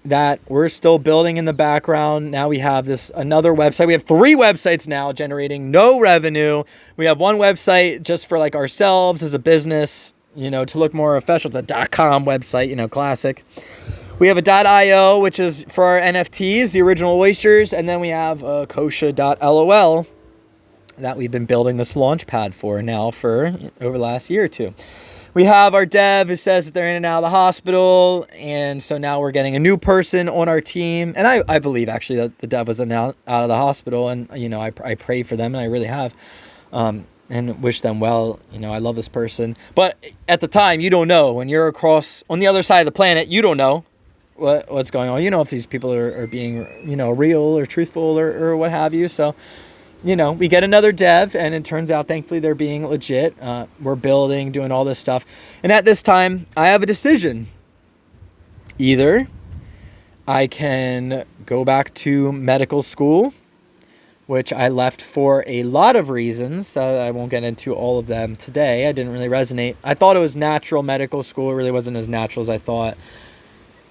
that we're still building in the background. Now we have another website. We have 3 websites now generating no revenue. We have one website just for like ourselves as a business, to look more official. It's a .com website, classic. We have a .io, which is for our NFTs, the original oysters. And then we have a kosha.lol that we've been building this launch pad for now for over the last year or two. We have our dev who says that they're in and out of the hospital. And so now we're getting a new person on our team. And I believe actually that the dev was out of the hospital. And, I pray for them, and I really have. And wish them well. I love this person. But at the time, you don't know. When you're across on the other side of the planet, you don't know what's going on. If these people are being, real or truthful or what have you. So, we get another dev, and it turns out, thankfully, they're being legit. We're building, doing all this stuff. And at this time, I have a decision. Either I can go back to medical school, which I left for a lot of reasons. I won't get into all of them today. I didn't really resonate. I thought it was natural medical school. It really wasn't as natural as I thought.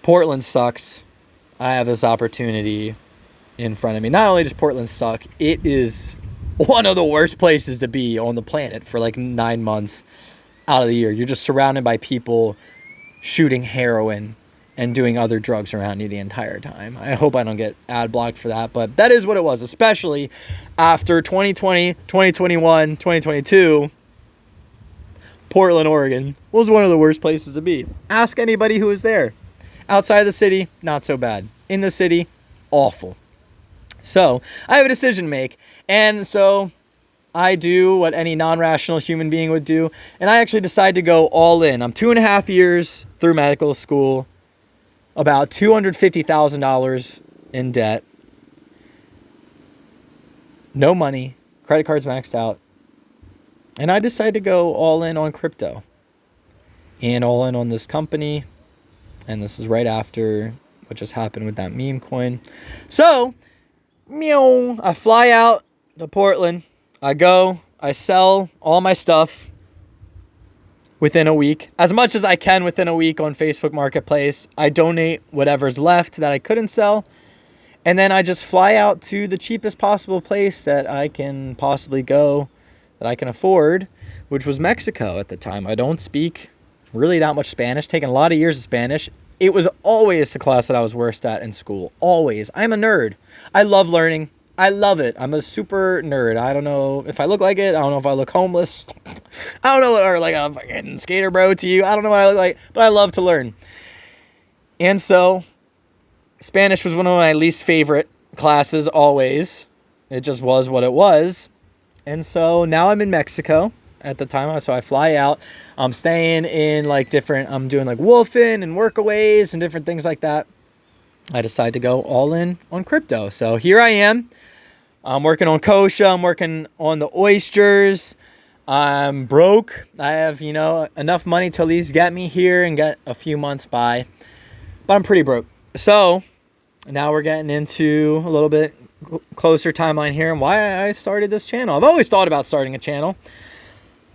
Portland sucks. I have this opportunity in front of me. Not only does Portland suck, it is one of the worst places to be on the planet for like 9 months out of the year. You're just surrounded by people shooting heroin and doing other drugs around you the entire time. I hope I don't get ad blocked for that, but that is what it was, especially after 2020, 2021, 2022. Portland, Oregon was one of the worst places to be. Ask anybody who was there. Outside the city, not so bad. In the city, awful. So I have a decision to make. And so I do what any non-rational human being would do. And I actually decide to go all in. I'm 2.5 years through medical school, about $250,000 in debt, no money, credit cards maxed out. And I decided to go all in on crypto and all in on this company. And this is right after what just happened with that meme coin. So, I fly out to Portland. I go, I sell all my stuff within a week, as much as I can within a week on Facebook Marketplace. I donate whatever's left that I couldn't sell. And then I just fly out to the cheapest possible place that I can possibly go, that I can afford, which was Mexico at the time. I don't speak really that much Spanish, taken a lot of years of Spanish. It was always the class that I was worst at in school. Always. I'm a nerd. I love learning. I love it. I'm a super nerd. I don't know if I look like it. I don't know if I look homeless. I don't know what, or like a fucking skater bro to you. I don't know what I look like, but I love to learn. And so Spanish was one of my least favorite classes always. It just was what it was. And so now I'm in Mexico at the time. So I fly out. I'm staying in like different, I'm doing like wolfing and workaways and different things like that. I decided to go all in on crypto. So here I am. I'm working on kosha. I'm working on the oysters. I'm broke. I have, enough money to at least get me here and get a few months by. But I'm pretty broke. So now we're getting into a little bit closer timeline here and why I started this channel. I've always thought about starting a channel.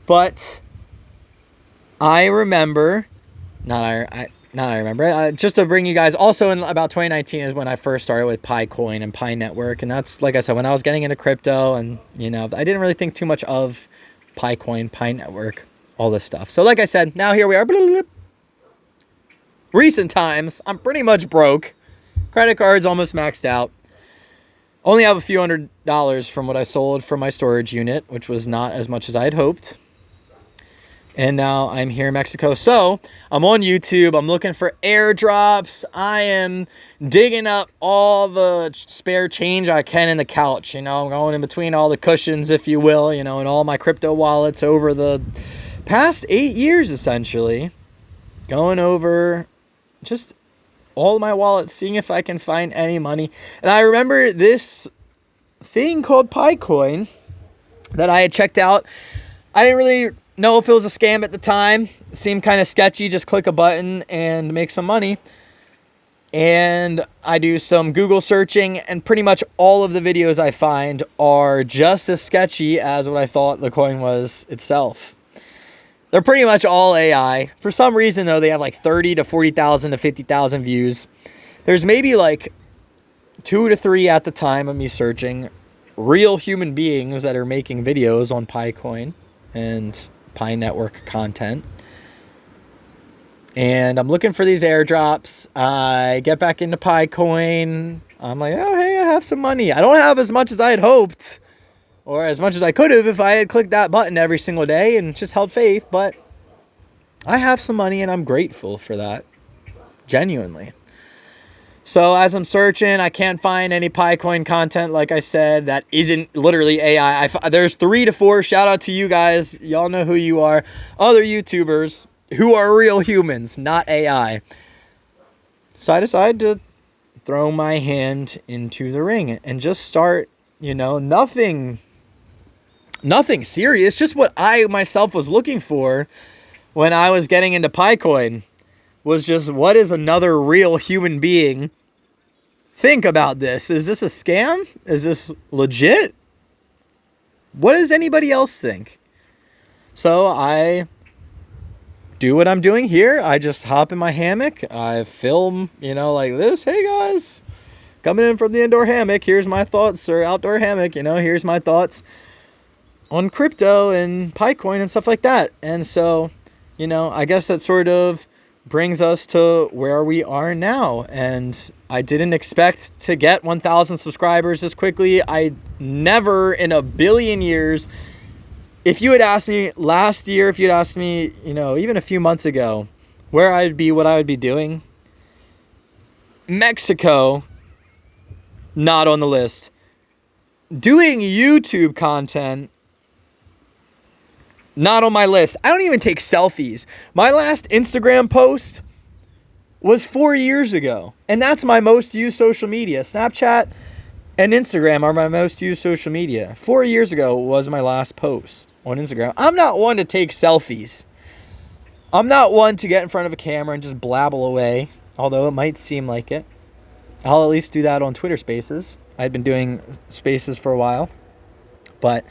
But I remember, just to bring you guys, also in about 2019 is when I first started with PiCoin and Pi Network. And that's, like I said, when I was getting into crypto and, I didn't really think too much of PiCoin, Pi Network, all this stuff. So like I said, now here we are. Recent times, I'm pretty much broke. Credit card's almost maxed out. Only have a few $100s from what I sold from my storage unit, which was not as much as I had hoped. And now I'm here in Mexico. So I'm on YouTube. I'm looking for airdrops. I am digging up all the spare change I can in the couch. I'm going in between all the cushions, if you will, and all my crypto wallets over the past 8 years, essentially. Going over just all my wallets, seeing if I can find any money. And I remember this thing called PiCoin that I had checked out. I didn't really know if it was a scam at the time. It seemed kind of sketchy. Just click a button and make some money. And I do some Google searching, and pretty much all of the videos I find are just as sketchy as what I thought the coin was itself. They're pretty much all AI. For some reason, though, they have like 30 to 40,000 to 50,000 views. There's maybe like 2 to 3 at the time of me searching real human beings that are making videos on PiCoin and Pi Network content. And I'm looking for these airdrops. I get back into PiCoin. I'm like, oh, hey, I have some money. I don't have as much as I had hoped, or as much as I could have if I had clicked that button every single day and just held faith. But I have some money, and I'm grateful for that. Genuinely. So as I'm searching, I can't find any PiCoin content, like I said, that isn't literally AI. There's 3 to 4, shout out to you guys, y'all know who you are, other YouTubers who are real humans, not AI. So I decided to throw my hand into the ring and just start, nothing serious, just what I myself was looking for when I was getting into PiCoin. Was just, what is another real human being think about this? Is this a scam? Is this legit? What does anybody else think? So I do what I'm doing here. I just hop in my hammock. I film, like this. Hey guys, coming in from the indoor hammock. Here's my thoughts, or outdoor hammock. Here's my thoughts on crypto and PiCoin and stuff like that. And so, I guess that sort of brings us to where we are now. And I didn't expect to get 1,000 subscribers this quickly. I never in a billion years, if you had asked me last year, if you'd asked me, even a few months ago, where I'd be, what I would be doing, Mexico, not on the list. Doing YouTube content, not on my list. I don't even take selfies. My last Instagram post was 4 years ago. And that's my most used social media. Snapchat and Instagram are my most used social media. 4 years ago was my last post on Instagram. I'm not one to take selfies. I'm not one to get in front of a camera and just blabble away, although it might seem like it. I'll at least do that on Twitter Spaces. I've been doing Spaces for a while. But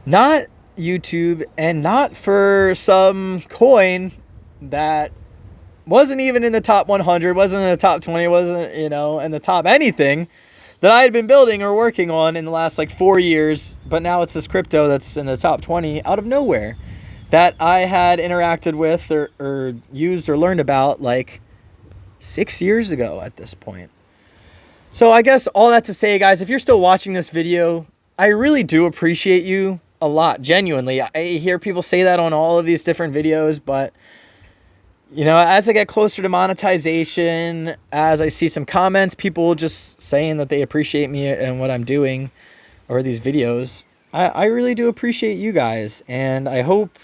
not YouTube, and not for some coin that wasn't even in the top 100, wasn't in the top 20, wasn't, in the top anything that I had been building or working on in the last 4 years. But now it's this crypto that's in the top 20 out of nowhere that I had interacted with or used or learned about 6 years ago at this point. So I guess all that to say, guys, if you're still watching this video, I really do appreciate you a lot, genuinely. I hear people say that on all of these different videos, but you know, as I get closer to monetization, as I see some comments, people just saying that they appreciate me and what I'm doing or these videos, I really do appreciate you guys. And I hope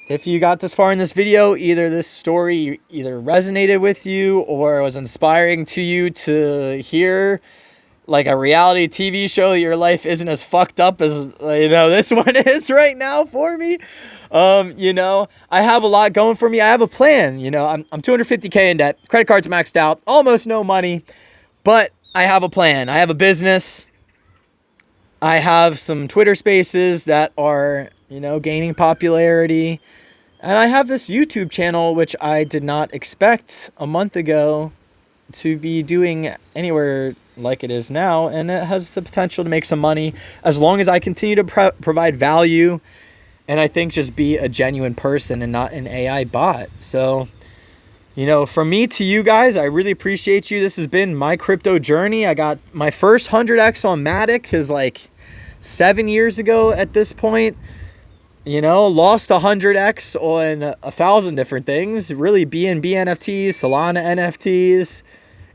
if you got this far in this video, either this story either resonated with you or was inspiring to you to hear like a reality TV show that your life isn't as fucked up as, you know, this one is right now for me. You know, I have a lot going for me. I have a plan. You know, I'm 250K in debt. Credit cards maxed out. Almost no money. But I have a plan. I have a business. I have some Twitter spaces that are, you know, gaining popularity. And I have this YouTube channel, which I did not expect a month ago to be doing anywhere like it is now. And it has the potential to make some money as long as I continue to provide value. And I think just be a genuine person and not an AI bot. So, you know, from me to you guys, I really appreciate you. This has been my crypto journey. I got my first 100x on Matic is like 7 years ago at this point. You know, lost 100x on 1,000 different things. Really, BNB NFTs, Solana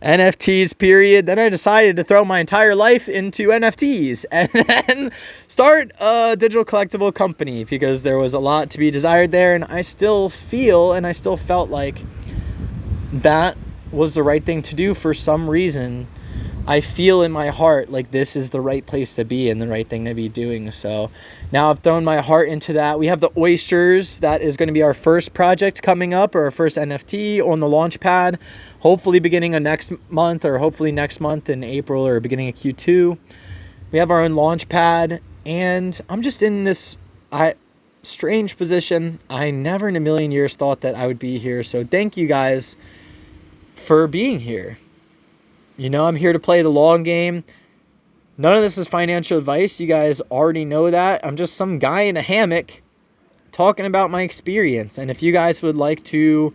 NFTs, period. Then I decided to throw my entire life into NFTs and then start a digital collectible company because there was a lot to be desired there. And I still feel and I still felt like that was the right thing to do for some reason. I feel in my heart like this is the right place to be and the right thing to be doing. So now I've thrown my heart into that. We have the Oysters. That is going to be our first project coming up, or our first NFT on the launch pad, hopefully beginning of next month, or hopefully next month in April or beginning of Q2. We have our own launch pad, and I'm just in this strange position. I never in a million years thought that I would be here. So thank you guys for being here. You know, I'm here to play the long game. None of this is financial advice. You guys already know that. I'm just some guy in a hammock talking about my experience. And if you guys would like to,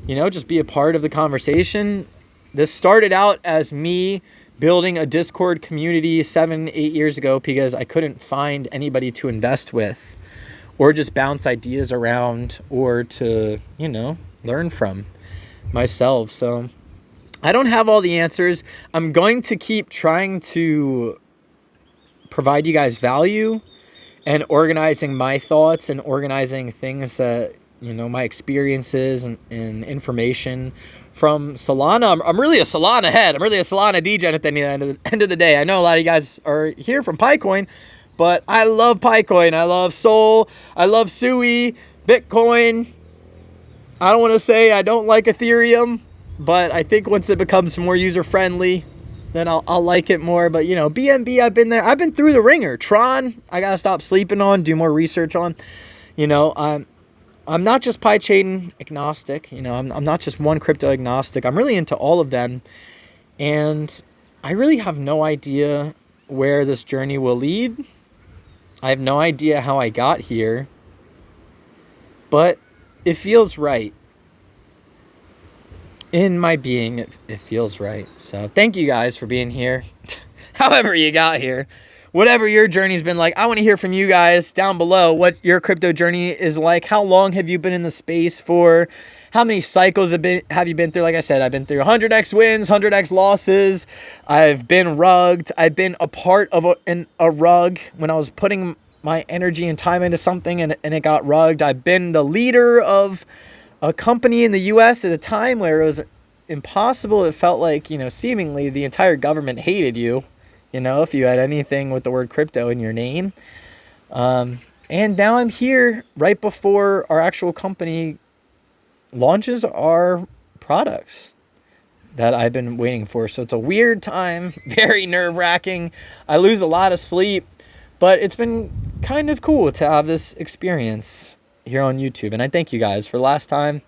you know, just be a part of the conversation, this started out as me building a Discord community 7-8 years ago because I couldn't find anybody to invest with or just bounce ideas around or to, you know, learn from myself. So I don't have all the answers. I'm going to keep trying to provide you guys value and organizing my thoughts and organizing things that, you know, my experiences and information from Solana. I'm really a Solana head. I'm really a Solana degen at the end of the day. I know a lot of you guys are here from Picoin, but I love Picoin. I love Sol. I love Sui, Bitcoin. I don't want to say I don't like Ethereum, but I think once it becomes more user-friendly, then I'll like it more. But, you know, BNB, I've been there. I've been through the ringer. Tron, I got to stop sleeping on, do more research on. You know, I'm not just PyChain agnostic. You know, I'm not just one crypto agnostic. I'm really into all of them. And I really have no idea where this journey will lead. I have no idea how I got here. But it feels right. In my being, it feels right. So thank you guys for being here. However you got here. Whatever your journey's been like, I want to hear from you guys down below what your crypto journey is like. How long have you been in the space for? How many cycles have you been through? Like I said, I've been through 100x wins, 100x losses. I've been rugged. I've been a part of a rug when I was putting my energy and time into something and it got rugged. I've been the leader of a company in the US at a time where it was impossible. It felt like, you know, seemingly the entire government hated you, you know, if you had anything with the word crypto in your name. And now I'm here right before our actual company launches our products that I've been waiting for. So it's a weird time, very nerve-wracking. I lose a lot of sleep, but it's been kind of cool to have this experience here on YouTube. And I thank you guys for last time,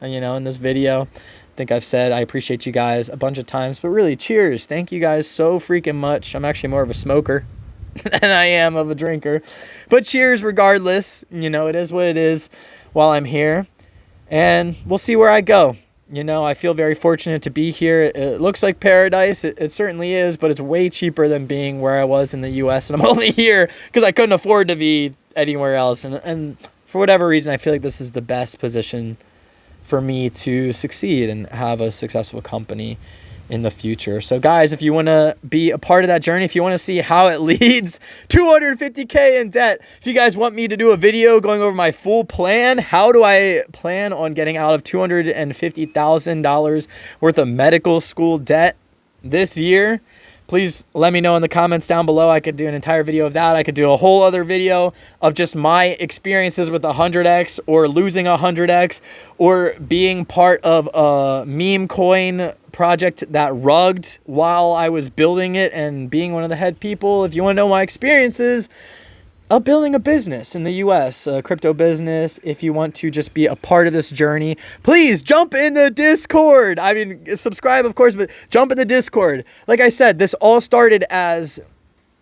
you know, in this video. I think I've said I appreciate you guys a bunch of times, but really cheers. Thank you guys so freaking much. I'm actually more of a smoker than I am of a drinker, but cheers regardless. You know, it is what it is while I'm here, and we'll see where I go. You know, I feel very fortunate to be here. It looks like paradise. It certainly is, but it's way cheaper than being where I was in the US. And I'm only here because I couldn't afford to be anywhere else. And for whatever reason, I feel like this is the best position for me to succeed and have a successful company in the future. So guys, if you want to be a part of that journey, if you want to see how it leads 250K in debt, if you guys want me to do a video going over my full plan, how do I plan on getting out of $250,000 worth of medical school debt this year, please let me know in the comments down below. I could do an entire video of that. I could do a whole other video of just my experiences with 100x or losing 100x or being part of a meme coin project that rugged while I was building it and being one of the head people. If you want to know my experiences of building a business in the US, a crypto business, if you want to just be a part of this journey, please jump in the Discord. I mean, subscribe, of course, but jump in the Discord. Like I said, this all started as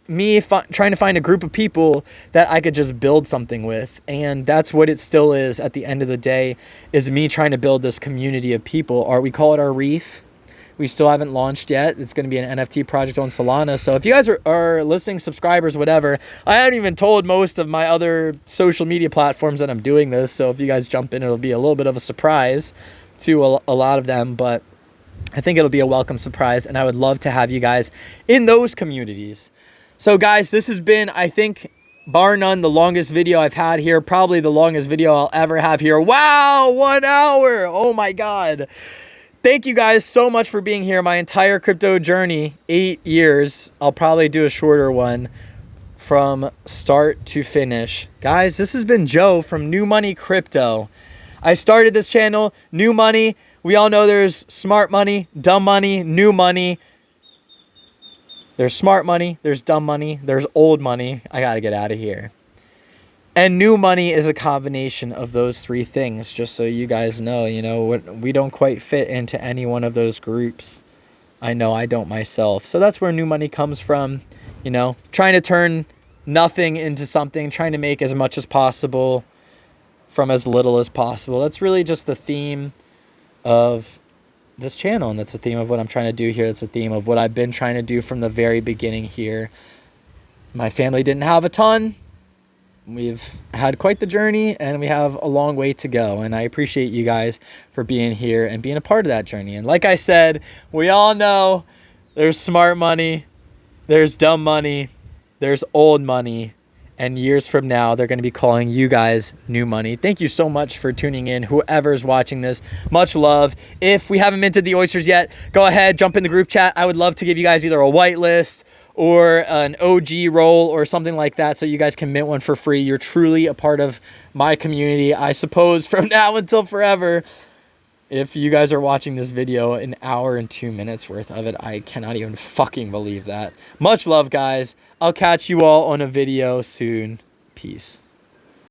me trying to find a group of people that I could just build something with. And that's what it still is at the end of the day, is me trying to build this community of people. Or we call it our reef. We still haven't launched yet. It's going to be an NFT project on Solana. So if you guys are listening, subscribers, whatever, I haven't even told most of my other social media platforms that I'm doing this. So if you guys jump in, it'll be a little bit of a surprise to a lot of them. But I think it'll be a welcome surprise. And I would love to have you guys in those communities. So guys, this has been, I think, bar none, the longest video I've had here. Probably the longest video I'll ever have here. Wow, 1 hour. Oh my God. Thank you guys so much for being here. My entire crypto journey, 8 years. I'll probably do a shorter one from start to finish. Guys, this has been Joe from New Money Crypto. I started this channel, New Money. We all know there's smart money, dumb money, new money. There's smart money, there's dumb money, there's old money. I gotta get out of here. And new money is a combination of those three things, just so you guys know. You know, we don't quite fit into any one of those groups. I know I don't myself. So that's where new money comes from, you know, trying to turn nothing into something, trying to make as much as possible from as little as possible. That's really just the theme of this channel, and that's the theme of what I'm trying to do here. That's the theme of what I've been trying to do from the very beginning here. My family didn't have a ton. We've had quite the journey, and we have a long way to go. And I appreciate you guys for being here and being a part of that journey. And like I said, we all know there's smart money, there's dumb money, there's old money. And years from now, they're going to be calling you guys new money. Thank you so much for tuning in. Whoever's watching this, much love. If we haven't minted the oysters yet, go ahead, jump in the group chat. I would love to give you guys either a whitelist or an OG roll or something like that, so you guys can mint one for free. You're truly a part of my community, I suppose, from now until forever. If you guys are watching this video, an hour and 2 minutes worth of it, I cannot even fucking believe that. Much love, guys. I'll catch you all on a video soon. Peace.